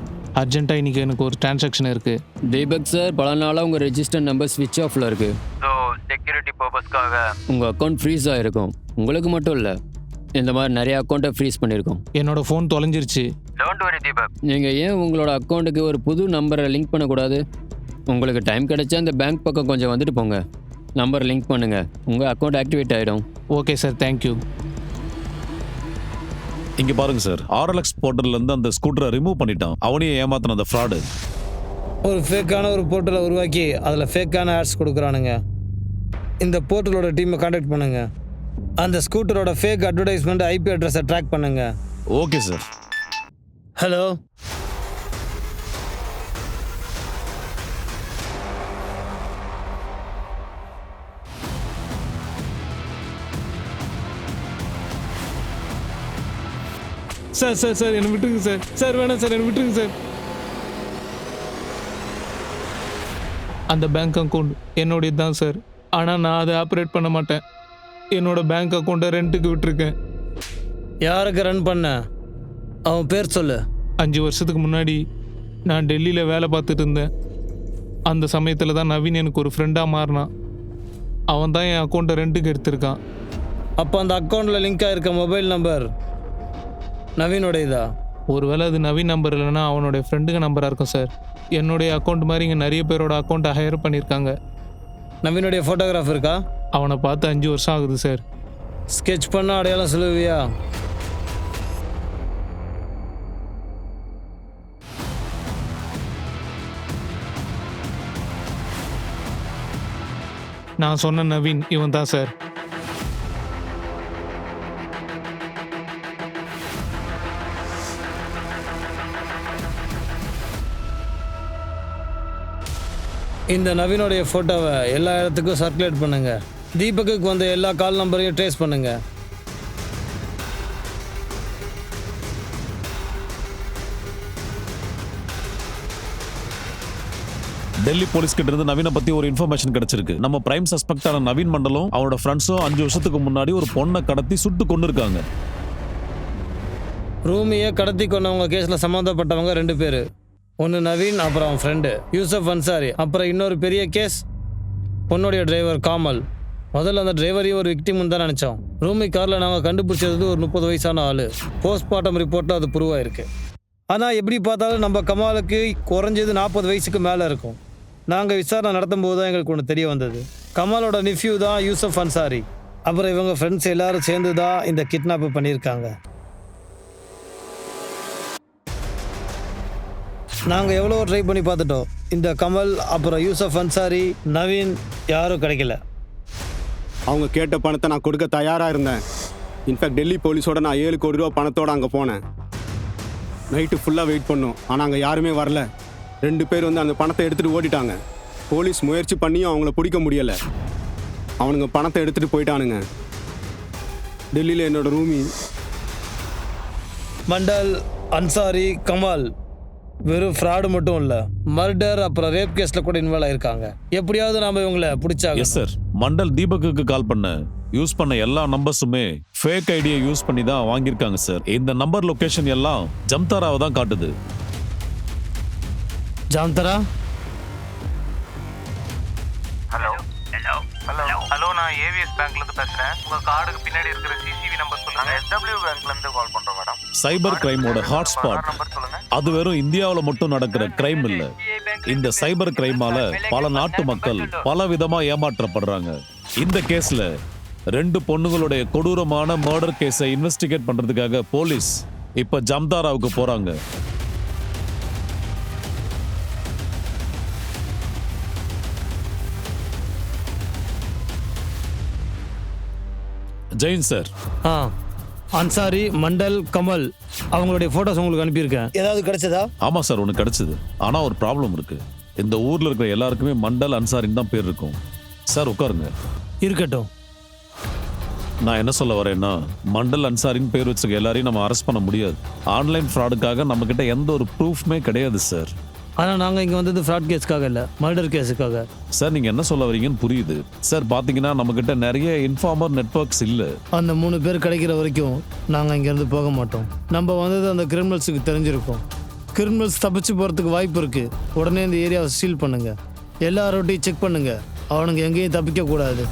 அர்ஜென்ட்டாக இன்றைக்கி எனக்கு ஒரு டிரான்சாக்ஷன் இருக்குது. தீபக் சார், பல நாளாக உங்கள் ரெஜிஸ்டர் நம்பர் ஸ்விட்ச் ஆஃப்ல இருக்கு. ஸோ செக்யூரிட்டி பர்பஸ்க்காக உங்கள் அக்கௌண்ட் ஃப்ரீஸ் ஆகிருக்கும். உங்களுக்கு மட்டும் இல்லை, இந்த மாதிரி நிறைய அக்கௌண்ட்டை ஃப்ரீஸ் பண்ணியிருக்கோம். என்னோட ஃபோன் தொலைஞ்சிருச்சு. Don't worry Deepak. நீங்கள் ஏன் உங்களோட அக்கௌண்ட்டுக்கு ஒரு புது நம்பரை லிங்க் பண்ணக்கூடாது? உங்களுக்கு டைம் கிடைச்சா இந்த பேங்க் பக்கம் கொஞ்சம் வந்துட்டு போங்க. நம்பர் லிங்க் பண்ணுங்க, உங்கள் அக்கௌண்ட் ஆக்டிவேட் ஆகிடும். Okay sir, thank you. இங்க பாருங்க சார், RLX போர்ட்டல்ல இருந்து அந்த ஸ்கூட்டரை ரிமூவ் பண்ணிட்டான். அவனையே ஏமாத்தின அந்த ஃப்ராடு. ஒரு ஃபேக்கான ஒரு போர்ட்டலை உருவாக்கி அதில் ஃபேக்கான ஆட்ஸ் கொடுக்குறானுங்க. இந்த போர்ட்டலோட டீமை கான்டாக்ட் பண்ணுங்க. அந்த ஸ்கூட்டரோட ஃபேக் அட்வர்டைஸ்மெண்ட் IP அட்ரஸை ட்ராக் பண்ணுங்க. Okay sir. Hello, sir sir sir என்னை விட்டுருங்க சார். சார் வேணாம் சார், என்னை விட்டுருங்க சார். அந்த பேங்க் அக்கௌண்ட் என்னோடய தான் சார். ஆனால் நான் அதை ஆப்ரேட் பண்ண மாட்டேன். என்னோட பேங்க் அக்கௌண்ட்டை ரெண்ட்டுக்கு விட்டுருக்கேன். யாருக்கு ரன் பண்ண? அவன் பேர் சொல்லு. 5 வருஷத்துக்கு முன்னாடி நான் டெல்லியில் வேலை பார்த்துட்டு இருந்தேன். அந்த சமயத்தில் தான் நவீன் எனக்கு ஒரு ஃப்ரெண்டாக மாறினான். அவன் தான் என் அக்கௌண்ட்டை ரெண்ட்டுக்கு எடுத்திருக்கான். அப்போ அந்த அக்கௌண்ட்டில் லிங்க் ஆகிருக்க மொபைல் நம்பர் நவீனோடையதா? ஒருவேளை அது நவீன் நம்பர் இல்லைன்னா அவனுடைய ஃப்ரெண்டுங்க நம்பராக இருக்கும் சார். என்னுடைய அக்கௌண்ட் மாதிரி இங்கே நிறைய பேரோட அக்கௌண்ட்டை ஹையர் பண்ணியிருக்காங்க. நவீனுடைய ஃபோட்டோகிராஃப் இருக்கா? அவனை பார்த்து 5 வருஷம் ஆகுது சார். ஸ்கெட்ச் பண்ண அடையாளம் சொல்லுவியா? நான் சொன்ன நவீன் இவன் தான் சார். இந்த நவீனுடைய ஃபோட்டோவை எல்லா இடத்துக்கும் சர்க்குலேட் பண்ணுங்க. தீபக்குக்கு வந்த எல்லா கால் நம்பரையும் ட்ரேஸ் பண்ணுங்க. டெல்லி போலீஸ் கிட்ட இருந்து நவீனை பத்தி ஒரு இன்ஃபர்மேஷன் கிடைச்சிருக்கு. நம்ம பிரைம் சஸ்பெக்டான நவீன் மண்டலம் அவனோட ஃப்ரெண்ட்ஸும் 5 வருஷத்துக்கு முன்னாடி ஒரு பொண்ணை கடத்தி சுட்டு கொண்டு இருக்காங்க. ரூமியை கடத்தி கொண்டவங்க கேஸில் சம்மந்தப்பட்டவங்க 2 பேர். ஒன்று நவீன், அப்புறம் அவன் ஃப்ரெண்டு யூசப் அன்சாரி. அப்புறம் இன்னொரு பெரிய கேஸ் பொண்ணுடைய டிரைவர் காமல். முதல்ல அந்த டிரைவரையும் ஒரு விக்டிம் தான் நினச்சோம். ரூமி காரில் நாங்கள் கண்டுபிடிச்சது ஒரு 30 வயசான ஆள். போஸ்ட்மார்ட்டம் ரிப்போர்ட்டில் அது ப்ரூவ் ஆயிருக்கு. ஆனால் எப்படி பார்த்தாலும் நம்ம கமாலுக்கு குறைஞ்சது 40 வயசுக்கு மேலே இருக்கும். நாங்கள் விசாரணை நடத்தும் போது தான் எங்களுக்கு ஒன்று தெரிய வந்தது. கமாலோட நிஃப்யூ தான் யூசப் அன்சாரி. அப்புறம் இவங்க ஃப்ரெண்ட்ஸ் எல்லாரும் சேர்ந்து தான் இந்த கிட்னாப்பை பண்ணியிருக்காங்க. நாங்கள் எவ்வளோ ட்ரை பண்ணி பார்த்துட்டோம். இந்த கமல், அப்புறம் யூசப் அன்சாரி, நவீன் யாரும் கிடைக்கல. அவங்க கேட்ட பணத்தை நான் கொடுக்க தயாராக இருந்தேன். இன்ஃபேக்ட் டெல்லி போலீஸோட நான் 7 கோடி ரூபா பணத்தோடு அங்கே போனேன். நைட்டு ஃபுல்லாக வெயிட் பண்ணோம், ஆனால் அங்கே யாருமே வரல. 2 பேர் வந்து அந்த பணத்தை எடுத்துகிட்டு ஓடிட்டாங்க. போலீஸ் முயற்சி பண்ணியும் அவங்கள பிடிக்க முடியலை. அவனுங்க பணத்தை எடுத்துகிட்டு போயிட்டானுங்க. டெல்லியில் என்னோட ரூமி, மண்டல், அன்சாரி, கமல் வெறும் ஃப்ராடு மட்டும் இல்லை, மர்டர் அப்புறம் ரேப் கேஸில் கூட இன்வால்வ் ஆயிருக்காங்க. எப்படியாவது நாம் இவங்களை பிடிச்சாங்க. Yes sir. மண்டல் தீபக்குக்கு கால் பண்ண யூஸ் பண்ண எல்லா நம்பர்ஸுமே ஃபேக் ஐடியை யூஸ் பண்ணி தான் வாங்கியிருக்காங்க சார். இந்த நம்பர் லொகேஷன் எல்லாம் ஜம்தாராவை தான் காட்டுது. ஜாம்தரா? ஹலோ ஹலோ ஹலோ ஹலோ, நான் ஏவிஎஸ் பேங்க்ல இருந்து பேசுறேன். உங்க கார்டுக்கு பின்னாடி இருக்கிற சிசிவி நம்பர் சொல்லுங்க. SW பேங்க்ல இருந்து கால் பண்றோம் மேடம். சைபர் கிரைமோட ஹாட்ஸ்பாட். அது வெறும் இந்தியாவில் மட்டும் நடக்கிற கிரைம் இல்ல. இந்த சைபர் கிரைமால பல நாட்டு மக்கள் பல விதமா ஏமாற்றப்படுறாங்க. இந்த கேஸ்ல 2 பொண்ணுங்களுடைய கொடூரமான மர்டர் கேஸை இன்வெஸ்டிகேட் பண்றதுக்காக போலீஸ் இப்ப ஜம்தாராவுக்கு போறாங்க. ஜெயின் சார். அன்சாரி, மண்டல், கமல் அவங்களுடைய ஃபோட்டோஸ் உங்களுக்கு அனுப்பியிருக்கேன். ஏதாவது கிடைச்சதா? ஆமா சார், ஒன்று கிடைச்சது. ஆனா ஒரு ப்ராப்ளம் இருக்கு. இந்த ஊர்ல இருக்கிற எல்லாருக்குமே மண்டல் அன்சாரின்னு தான் பேர் இருக்கும். சார் உட்காருங்க. இருக்கட்டும். நான் என்ன சொல்ல வரேன்னா, மண்டல் அன்சாரின்னு பேர் வச்சிருக்க எல்லாரையும் நம்ம அரெஸ்ட் பண்ண முடியாது. ஆன்லைன் ஃப்ராடுக்காக நம்ம கிட்ட எந்த ஒரு ப்ரூஃப்மே கிடையாது சார். ஆனால் நாங்கள் இங்கே வந்தது ஃப்ராட் கேஸுக்காக இல்லை, மர்டர் கேஸுக்காக. சார் நீங்கள் என்ன சொல்ல வரீங்கன்னு புரியுது. சார் பார்த்தீங்கன்னா நம்மக்கிட்ட நிறைய இன்ஃபார்மர் நெட்வொர்க்ஸ் இல்லை. அந்த 3 பேர் கிடைக்கிற வரைக்கும் நாங்கள் இங்கேருந்து போக மாட்டோம். நம்ம வந்தது அந்த கிரிமினல்ஸுக்கு தெரிஞ்சிருக்கோம். கிரிமினல்ஸ் தப்பிச்சு போகிறதுக்கு வாய்ப்பு இருக்குது. உடனே இந்த ஏரியாவை சீல் பண்ணுங்கள். எல்லா ரோட்டையும் செக் பண்ணுங்கள். அவனுங்க எங்கேயும் தப்பிக்கக்கூடாது.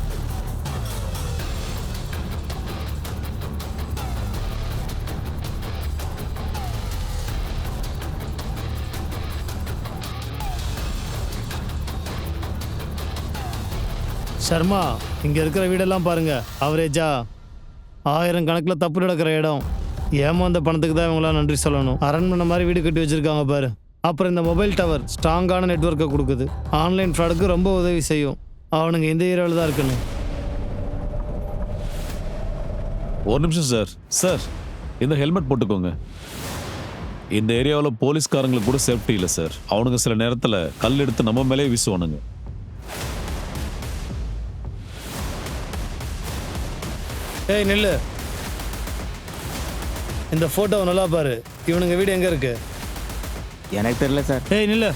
சர்மா, இங்கே இருக்கிற வீடெல்லாம் பாருங்க. அவரேஜா 1000 கணக்கில் தப்பு நடக்கிற இடம். ஏமாந்த பணத்துக்கு தான் இவங்களாம் நன்றி சொல்லணும். அரண்மனை மாதிரி வீடு கட்டி வச்சிருக்காங்க பாரு. அப்புறம் இந்த மொபைல் டவர் ஸ்ட்ராங்கான நெட்வொர்க்கை கொடுக்குது. ஆன்லைன் ஃப்ராடுக்கு ரொம்ப உதவி செய்யும். அவனுங்க இந்த ஏரியாவில் தான் இருக்கணும். ஒரு நிமிஷம் சார். சார் இந்த ஹெல்மெட் போட்டுக்கோங்க. இந்த ஏரியாவில் போலீஸ்காரங்களுக்கு கூட சேஃப்டி இல்லை சார். அவனுங்க சில நேரத்தில் கல் எடுத்து நம்ம மேலே வீசுவானுங்க. ஏய் நில்லு. இந்த ஃபோட்டோவை நல்லா பாரு. இவனுங்க வீடு எங்கே இருக்கு? எனக்கு தெரியல சார். ஏய் நில்லு.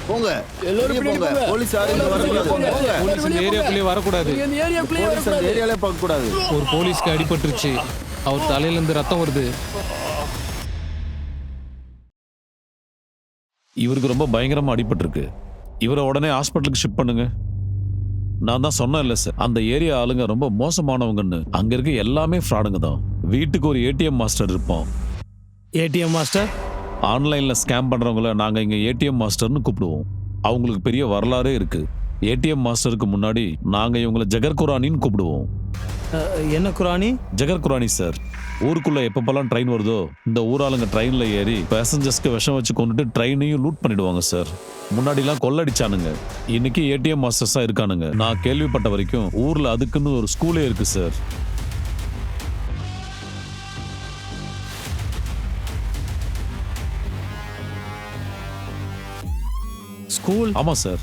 போங்க எல்லாரும் வெளிய போங்க. போலீஸ் யாரும் இங்க வரக்கூடாது. போங்க. போலீஸ் இந்த ஏரியாக்குள்ளேயே வரக்கூடாது. இந்த ஏரியாக்குள்ளேயே போலீஸ் அந்த ஏரியாலே பார்க்க கூடாது. ஒரு போலீஸ்க்கு அடிபட்டுருச்சு. அவர் தலையிலேருந்து ரத்தம் வருது. இவருக்கு ரொம்ப பயங்கரமாக அடிபட்டிருக்கு. இவரை உடனே ஹாஸ்பிட்டலுக்கு ஷிஃப்ட் பண்ணுங்க. நான் தான் சொன்னேன் இல்லை சார், அந்த ஏரியா ஆளுங்க ரொம்ப மோசமானவங்கன்னு. அங்கே இருக்க எல்லாமே ஃப்ராடுங்க தான். வீட்டுக்கு ஒரு ஏடிஎம் மாஸ்டர் இருப்போம். ATM master? ஆன்லைனில் ஸ்கேம் பண்ணுறவங்கள நாங்கள் இங்கே ஏடிஎம் மாஸ்டர்னு கூப்பிடுவோம். அவங்களுக்கு பெரிய வரலாறே இருக்குது. ஏடிஎம் மாஸ்டருக்கு முன்னாடி நாங்கள் இவங்களை ஜகர் குரானின்னு கூப்பிடுவோம். என்ன குரானி? ஜகர் குரானி சார். ஊருக்குள்ளே எப்பப்பெல்லாம் ட்ரெயின் வருதோ இந்த ஊராளுங்க ட்ரெயினில் ஏறி பேசஞ்சர்ஸ்க்கு விஷம் வச்சு கொண்டுட்டு ட்ரெயினையும் லூட் பண்ணிடுவாங்க சார். முன்னாடிலாம் கொள்ளடிச்சானுங்க. இன்னைக்கு ஏடிஎம் மாஸ்டர்ஸாக இருக்கானுங்க. நான் கேள்விப்பட்ட வரைக்கும் ஊரில் அதுக்குன்னு ஒரு ஸ்கூலே இருக்கு சார். ஸ்கூல்? ஆமாம் சார்.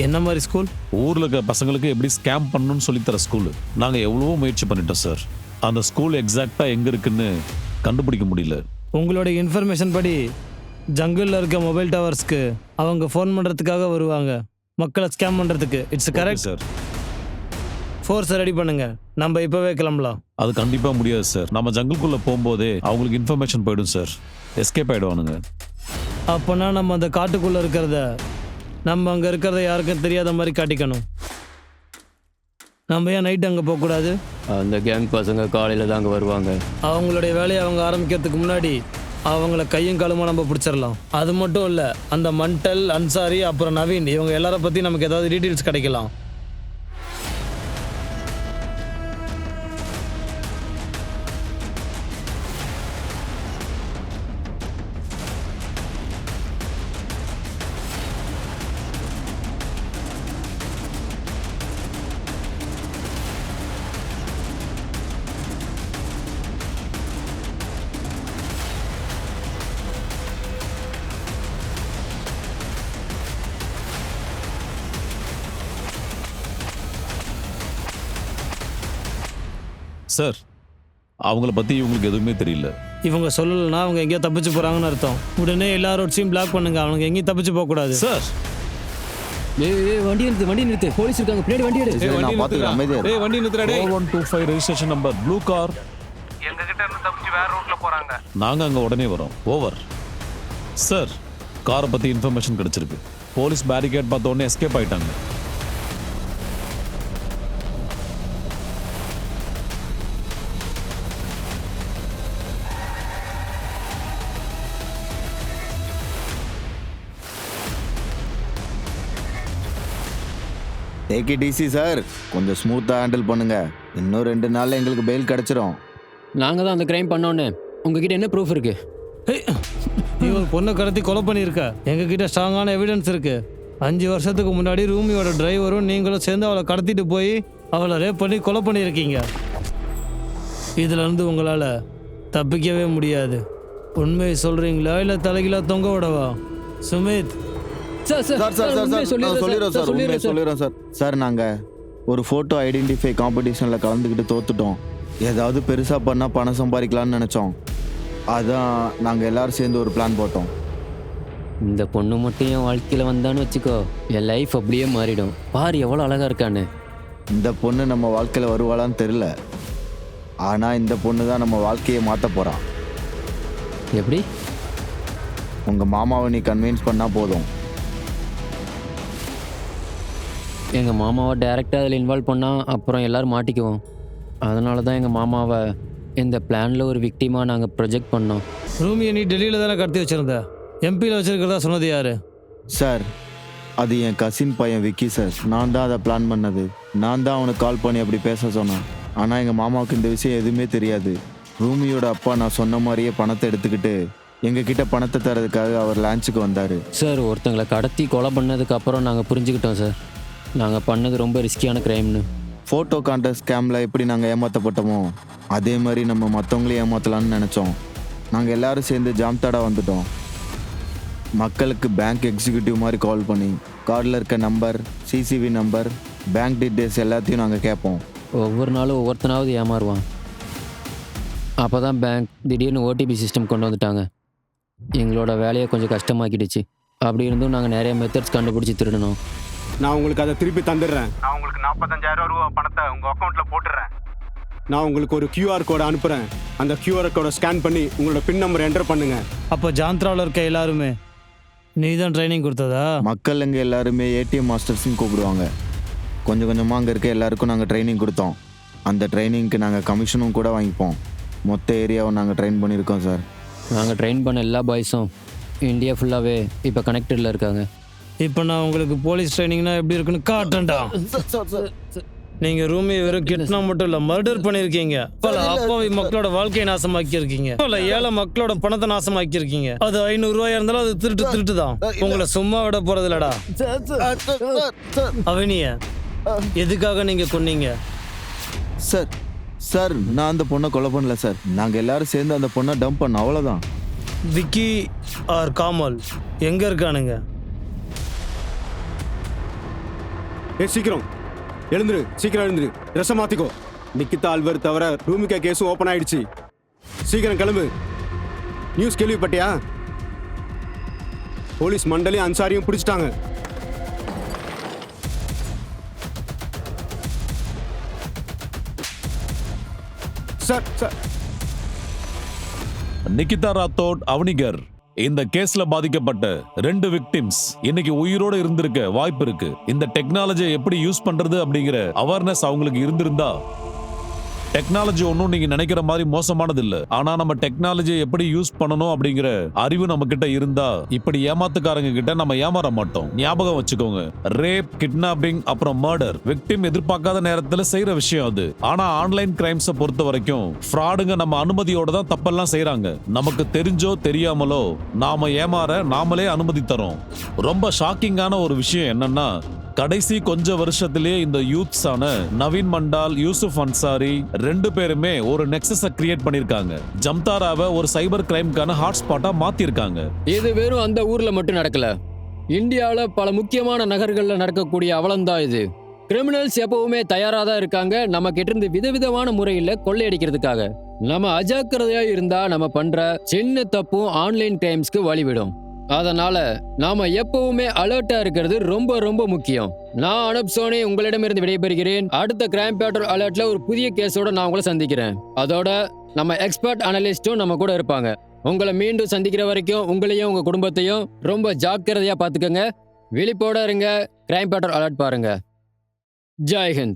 என்ன மாதிரி ஸ்கூல்? ஊரில் இருக்க பசங்களுக்கு எப்படி ஸ்கேம் பண்ணணும்னு சொல்லித்தர ஸ்கூலு. நாங்கள் எவ்வளவோ முயற்சி பண்ணிட்டோம் சார். அந்த ஸ்கூல் எக்ஸாக்டாக எங்கே இருக்குன்னு கண்டுபிடிக்க முடியல. உங்களோட இன்ஃபர்மேஷன் படி ஜங்கிளில் இருக்க மொபைல் டவர்ஸ்க்கு அவங்க ஃபோன் பண்ணுறதுக்காக வருவாங்க, மக்களை ஸ்கேம் பண்ணுறதுக்கு. It's correct sir. ஃபோர்ஸை ரெடி பண்ணுங்க. நம்ம இப்போவே கிளம்பலாம். அது கண்டிப்பாக முடியாது சார். நம்ம ஜங்கிள்குள்ளே போகும்போதே அவங்களுக்கு இன்ஃபர்மேஷன் போயிடும் சார். எஸ்கேப் ஆகிடுவானுங்க. அப்போனா நம்ம அந்த காட்டுக்குள்ளே இருக்கிறத, நம்ம அங்கே இருக்கிறத யாருக்கும் தெரியாத மாதிரி காட்டிக்கணும். நம்ம ஏன் நைட் அங்கே போகக்கூடாது? அந்த கேங் பசங்க காலையில் தாங்க வருவாங்க. அவங்களுடைய வேலையை அவங்க ஆரம்பிக்கிறதுக்கு முன்னாடி அவங்கள கையும் காலுமா நம்ம பிடிச்சிடலாம். அது மட்டும் இல்லை, அந்த மண்டல், அன்சாரி, அப்புறம் நவீன், இவங்க எல்லாரை பற்றி நமக்கு ஏதாவது டீட்டெயில்ஸ் கிடைக்கலாம். சார் அவங்கள பற்றி இவங்களுக்கு எதுவுமே தெரியல. இவங்க சொல்லலைன்னா அவங்க எங்கேயோ தப்பிச்சு போகிறாங்கன்னு அர்த்தம். உடனே எல்லா ரோட்ஸையும் பிளாக் பண்ணுங்க. அவங்க எங்கேயும் தப்பிச்சு போகக்கூடாது. சார் வண்டி நிறுத்து. போலீஸ் இருக்காங்க, பின்னாடி வண்டி எடு. நான் பார்த்துக்கிறேன், அமைதியா இரு. வண்டி நிறுத்துறா. 4125 ரெஜிஸ்ட்ரேஷன் நம்பர், ப்ளூ கார். எங்க கிட்ட இருந்து தப்பிச்சு வேற ரூட்ல போறாங்க. நாங்கள் அங்கே உடனே வரோம். ஓவர். சார் காரை பற்றி இன்ஃபர்மேஷன் கிடைச்சிருக்கு. போலீஸ் பேரிகேட் பார்த்த உடனே எஸ்கேப் ஆயிட்டாங்க. Take it easy sir. கொஞ்சம் ஸ்மூத்தாக ஹேண்டில் பண்ணுங்க. இன்னும் 2 நாள்ல எங்களுக்கு பெயில் கிடைச்சிரும். நாங்கள் தான் அந்த கிரைம் பண்ணோன்னு. உங்ககிட்ட என்ன ப்ரூஃப் இருக்கு? நீ ஒரு பொண்ணை கடத்தி கொலை பண்ணியிருக்க. எங்ககிட்ட ஸ்ட்ராங்கான எவிடன்ஸ் இருக்கு. 5 வருஷத்துக்கு முன்னாடி ரூமியோட டிரைவரும் நீங்களும் சேர்ந்து அவளை கடத்திட்டு போய் அவளை ரேப் பண்ணி கொலை பண்ணியிருக்கீங்க. இதுலேருந்து உங்களால் தப்பிக்கவே முடியாது. உண்மையை சொல்கிறீங்களா இல்லை தலைகீழா தொங்க விடவா? Sumit. Sir sir sir sir உண்மையை சார் நான் சொல்லிடுறோம் சார், உண்மையை சொல்லிடுறோம் சார். சார் நாங்கள் ஒரு ஃபோட்டோ ஐடென்டிஃபை காம்படிஷனில் கலந்துக்கிட்டு தோத்துட்டோம். ஏதாவது பெருசாக பண்ணால் பணம் சம்பாதிக்கலாம்னு நினச்சோம். அதான் நாங்கள் எல்லாரும் சேர்ந்து ஒரு பிளான் போட்டோம். இந்த பொண்ணு மட்டும் என் வாழ்க்கையில் வந்தான்னு வச்சுக்கோ, என் லைஃப் அப்படியே மாறிடும். பாரு எவ்வளோ அழகாக இருக்கான்னு. இந்த பொண்ணு நம்ம வாழ்க்கையில் வருவாளான்னு தெரில, ஆனால் இந்த பொண்ணு தான் நம்ம வாழ்க்கையை மாற்ற போகிறான். எப்படி? உங்கள் மாமாவை நீ கன்வின்ஸ் பண்ணால் போதும். எங்கள் மாமாவை டைரெக்டாக அதில் இன்வால்வ் பண்ணால் அப்புறம் எல்லோரும் மாட்டிக்குவோம். அதனால தான் எங்கள் மாமாவை இந்த பிளானில் ஒரு விக்டிமாக நாங்கள் ப்ரொஜெக்ட் பண்ணோம். ரூமியை நீ டெல்லியில் தானே கடத்தி வச்சுருந்த, எம்பியில் வச்சுருக்கிறதா சொன்னது யார்? சார் அது என் கசின் பையன் விக்கி சார். நான் தான் அதை பிளான் பண்ணது. நான் தான் அவனுக்கு கால் பண்ணி அப்படி பேச சொன்னேன். ஆனால் எங்கள் மாமாவுக்கு இந்த விஷயம் எதுவுமே தெரியாது. ரூமியோட அப்பா நான் சொன்ன மாதிரியே பணத்தை எடுத்துக்கிட்டு எங்ககிட்ட பணத்தை தரதுக்காக அவர் லான்ச்சுக்கு வந்தார். சார் ஒருத்தங்களை கடத்தி கொலை பண்ணதுக்கு அப்புறம் நாங்கள் புரிஞ்சுக்கிட்டோம் சார், நாங்கள் பண்ணது ரொம்ப ரிஸ்கியான க்ரைம்னு. ஃபோட்டோ கான்டெஸ்ட் ஸ்கேமில் எப்படி நாங்கள் ஏமாற்றப்பட்டோமோ அதே மாதிரி நம்ம மற்றவங்களையும் ஏமாற்றலான்னு நினச்சோம். நாங்கள் எல்லோரும் சேர்ந்து ஜாம்தாடா வந்துட்டோம். மக்களுக்கு பேங்க் எக்ஸிக்யூட்டிவ் மாதிரி கால் பண்ணி கார்டில் இருக்க number, CCTV number, bank details எல்லாத்தையும் நாங்கள் கேட்போம். ஒவ்வொரு நாளும் ஒவ்வொருத்தனாவது ஏமாறுவான். அப்போ தான் பேங்க் திடீர்னு ஓடிபி சிஸ்டம் கொண்டு வந்துட்டாங்க. எங்களோட வேலையை கொஞ்சம் கஷ்டமாக்கிடுச்சு. அப்படி இருந்தும் நாங்கள் நிறைய மெத்தட்ஸ் கண்டுபிடிச்சி திருடணும். நான் உங்களுக்கு அதை திருப்பி தந்துடுறேன். நான் உங்களுக்கு 45,000 ரூபா பணத்தை உங்கள் அக்கௌண்ட்டில் போட்டுடுறேன். நான் உங்களுக்கு ஒரு QR கோடை அனுப்புகிறேன். அந்த QR கோடை ஸ்கேன் பண்ணி உங்களோட பின் நம்பர் என்டர் பண்ணுங்க. அப்போ ஜாந்த்ராவில் இருக்க எல்லாருமே நீ தான் ட்ரைனிங் கொடுத்ததா? மக்கள் எங்கே எல்லாருமே ஏடிஎம் மாஸ்டர்ஸ்ன்னு கூப்பிடுவாங்க. கொஞ்சம் கொஞ்சமாக அங்கே இருக்க எல்லாருக்கும் நாங்கள் ட்ரைனிங் கொடுத்தோம். அந்த ட்ரைனிங்க்கு நாங்கள் கமிஷனும் கூட வாங்கிப்போம். மொத்த ஏரியாவை நாங்கள் ட்ரெயின் பண்ணியிருக்கோம் சார். நாங்கள் ட்ரெயின் பண்ண எல்லா பாய்ஸும் இந்தியா ஃபுல்லாகவே இப்போ கனெக்டடில் இருக்காங்க. இப்போ நான் உங்களுக்கு போலீஸ் ட்ரைனிங்னா எப்படி இருக்குன்னு காட்டேன்டா. நீங்கள் ரூமியை வெறும் கிட்னா மட்டும் இல்லை, மர்டர் பண்ணியிருக்கீங்க. பல அப்பாவி மக்களோட வாழ்க்கையை நாசமாக்கியிருக்கீங்க. பல ஏழை மக்களோட பணத்தை நாசமாக்கியிருக்கீங்க. அது 500 ரூபாயா இருந்தாலும் அது திருட்டு தான். உங்களை சும்மா விட போறது இல்லடா. அவனிய எதுக்காக நீங்கள் கொன்னீங்க? சார் சார் நான் அந்த பொண்ணை கொலை பண்ணல சார். நாங்கள் எல்லாரும் சேர்ந்து அந்த பொண்ணை டம்ப் பண்ணோம், அவ்வளோதான். விக்கி ஆர் காமல் எங்கே இருக்கானுங்க? சீக்கிரம் எழுந்துரு, சீக்கிரம் எழுந்துரு, ட்ரெஸ்ஸை மாற்றிக்கோ. நிக்கிதா அல்வர் தவிர ரூமிகா கேஸும் ஓப்பன் ஆயிடுச்சு. சீக்கிரம் கிளம்பு. நியூஸ் கேள்விப்பட்டியா? போலீஸ் மண்டலையும் அன்சாரியும் பிடிச்சிட்டாங்க. சார் சார் நிகிதா ராத்தோட், அவனிகர், இந்த கேஸ்ல பாதிக்கப்பட்ட 2 விக்டிம்ஸ் இன்னைக்கு உயிரோட இருந்திருக்க வாய்ப்பு இருக்கு. இந்த டெக்னாலஜியை எப்படி யூஸ் பண்றது அப்படிங்கிற அவேர்னஸ் அவங்களுக்கு இருந்திருந்தா, டெக்னாலஜி ஒன்றும் நீங்க நினைக்கிற மாதிரி மோசமானது இல்ல. ஆனா நம்ம டெக்னாலஜியை எப்படி யூஸ் பண்ணணும் அப்படிங்கிற அறிவு நம்ம கிட்ட இருந்தா இப்படி ஏமாத்துக்காரங்க கிட்ட நம்ம ஏமாற மாட்டோம். ஞாபகம் வச்சுக்கோங்க, ரேப், கிட்னாப்பிங், அப்புறம் மர்டர் விக்டிம் எதிர்பார்க்காத நேரத்துல செய்யற விஷயம் அது. ஆனா ஆன்லைன் கிரைம்ஸை பொறுத்த வரைக்கும் ஃப்ராடுங்க நம்ம அனுமதியோட தான் தப்பெல்லாம் செய்யறாங்க. நமக்கு தெரிஞ்சோ தெரியாமலோ நாம ஏமாற நாமளே அனுமதி தரோம். ரொம்ப ஷாக்கிங்கான ஒரு விஷயம் என்னன்னா, கடைசி கொஞ்ச வருஷத்திலேயே இந்த யூத்ஸான நவீன் மண்டால், யூசுப் அன்சாரி 2 பேருமே ஒரு நெக்ஸஸை கிரியேட் பண்ணிருக்காங்க. ஜம்தாராவை ஒரு சைபர் கிரைம்கான ஹாட்ஸ்பாட்டா மாத்திருக்காங்க. இது வெறும் அந்த ஊர்ல மட்டும் நடக்கல, இந்தியாவில் பல முக்கியமான நகர்களில் நடக்கக்கூடிய அவலம்தான் இது. கிரிமினல்ஸ் எப்பவுமே தயாரா தான் இருக்காங்க நம்ம கிட்ட இருந்து விதவிதமான முறையில் கொள்ளையடிக்கிறதுக்காக. நம்ம அஜாக்கிரதையா இருந்தா நம்ம பண்ற சின்ன தப்பும் ஆன்லைன் கிரைம்ஸ்க்கு வழிவிடும். அதனால நாம எப்பவுமே அலர்ட்டா இருக்கிறது ரொம்ப ரொம்ப முக்கியம். நான் அனுப் சோனி உங்களிடமிருந்து விடைபெறுகிறேன். அடுத்த கிரைம் பேட்ரோல் அலர்ட்ல ஒரு புதிய கேஸோட நான் உங்களை சந்திக்கிறேன். அதோட நம்ம எக்ஸ்பர்ட் அனலிஸ்டும் நம்ம கூட இருப்பாங்க. உங்களை மீண்டும் சந்திக்கிற வரைக்கும் உங்களையும் உங்க குடும்பத்தையும் ரொம்ப ஜாக்கிரதையா பாத்துக்கங்க. விழிப்போட இருங்க. கிரைம் பேட்ரோல் அலர்ட் பாருங்க. ஜெய் ஹிந்த்.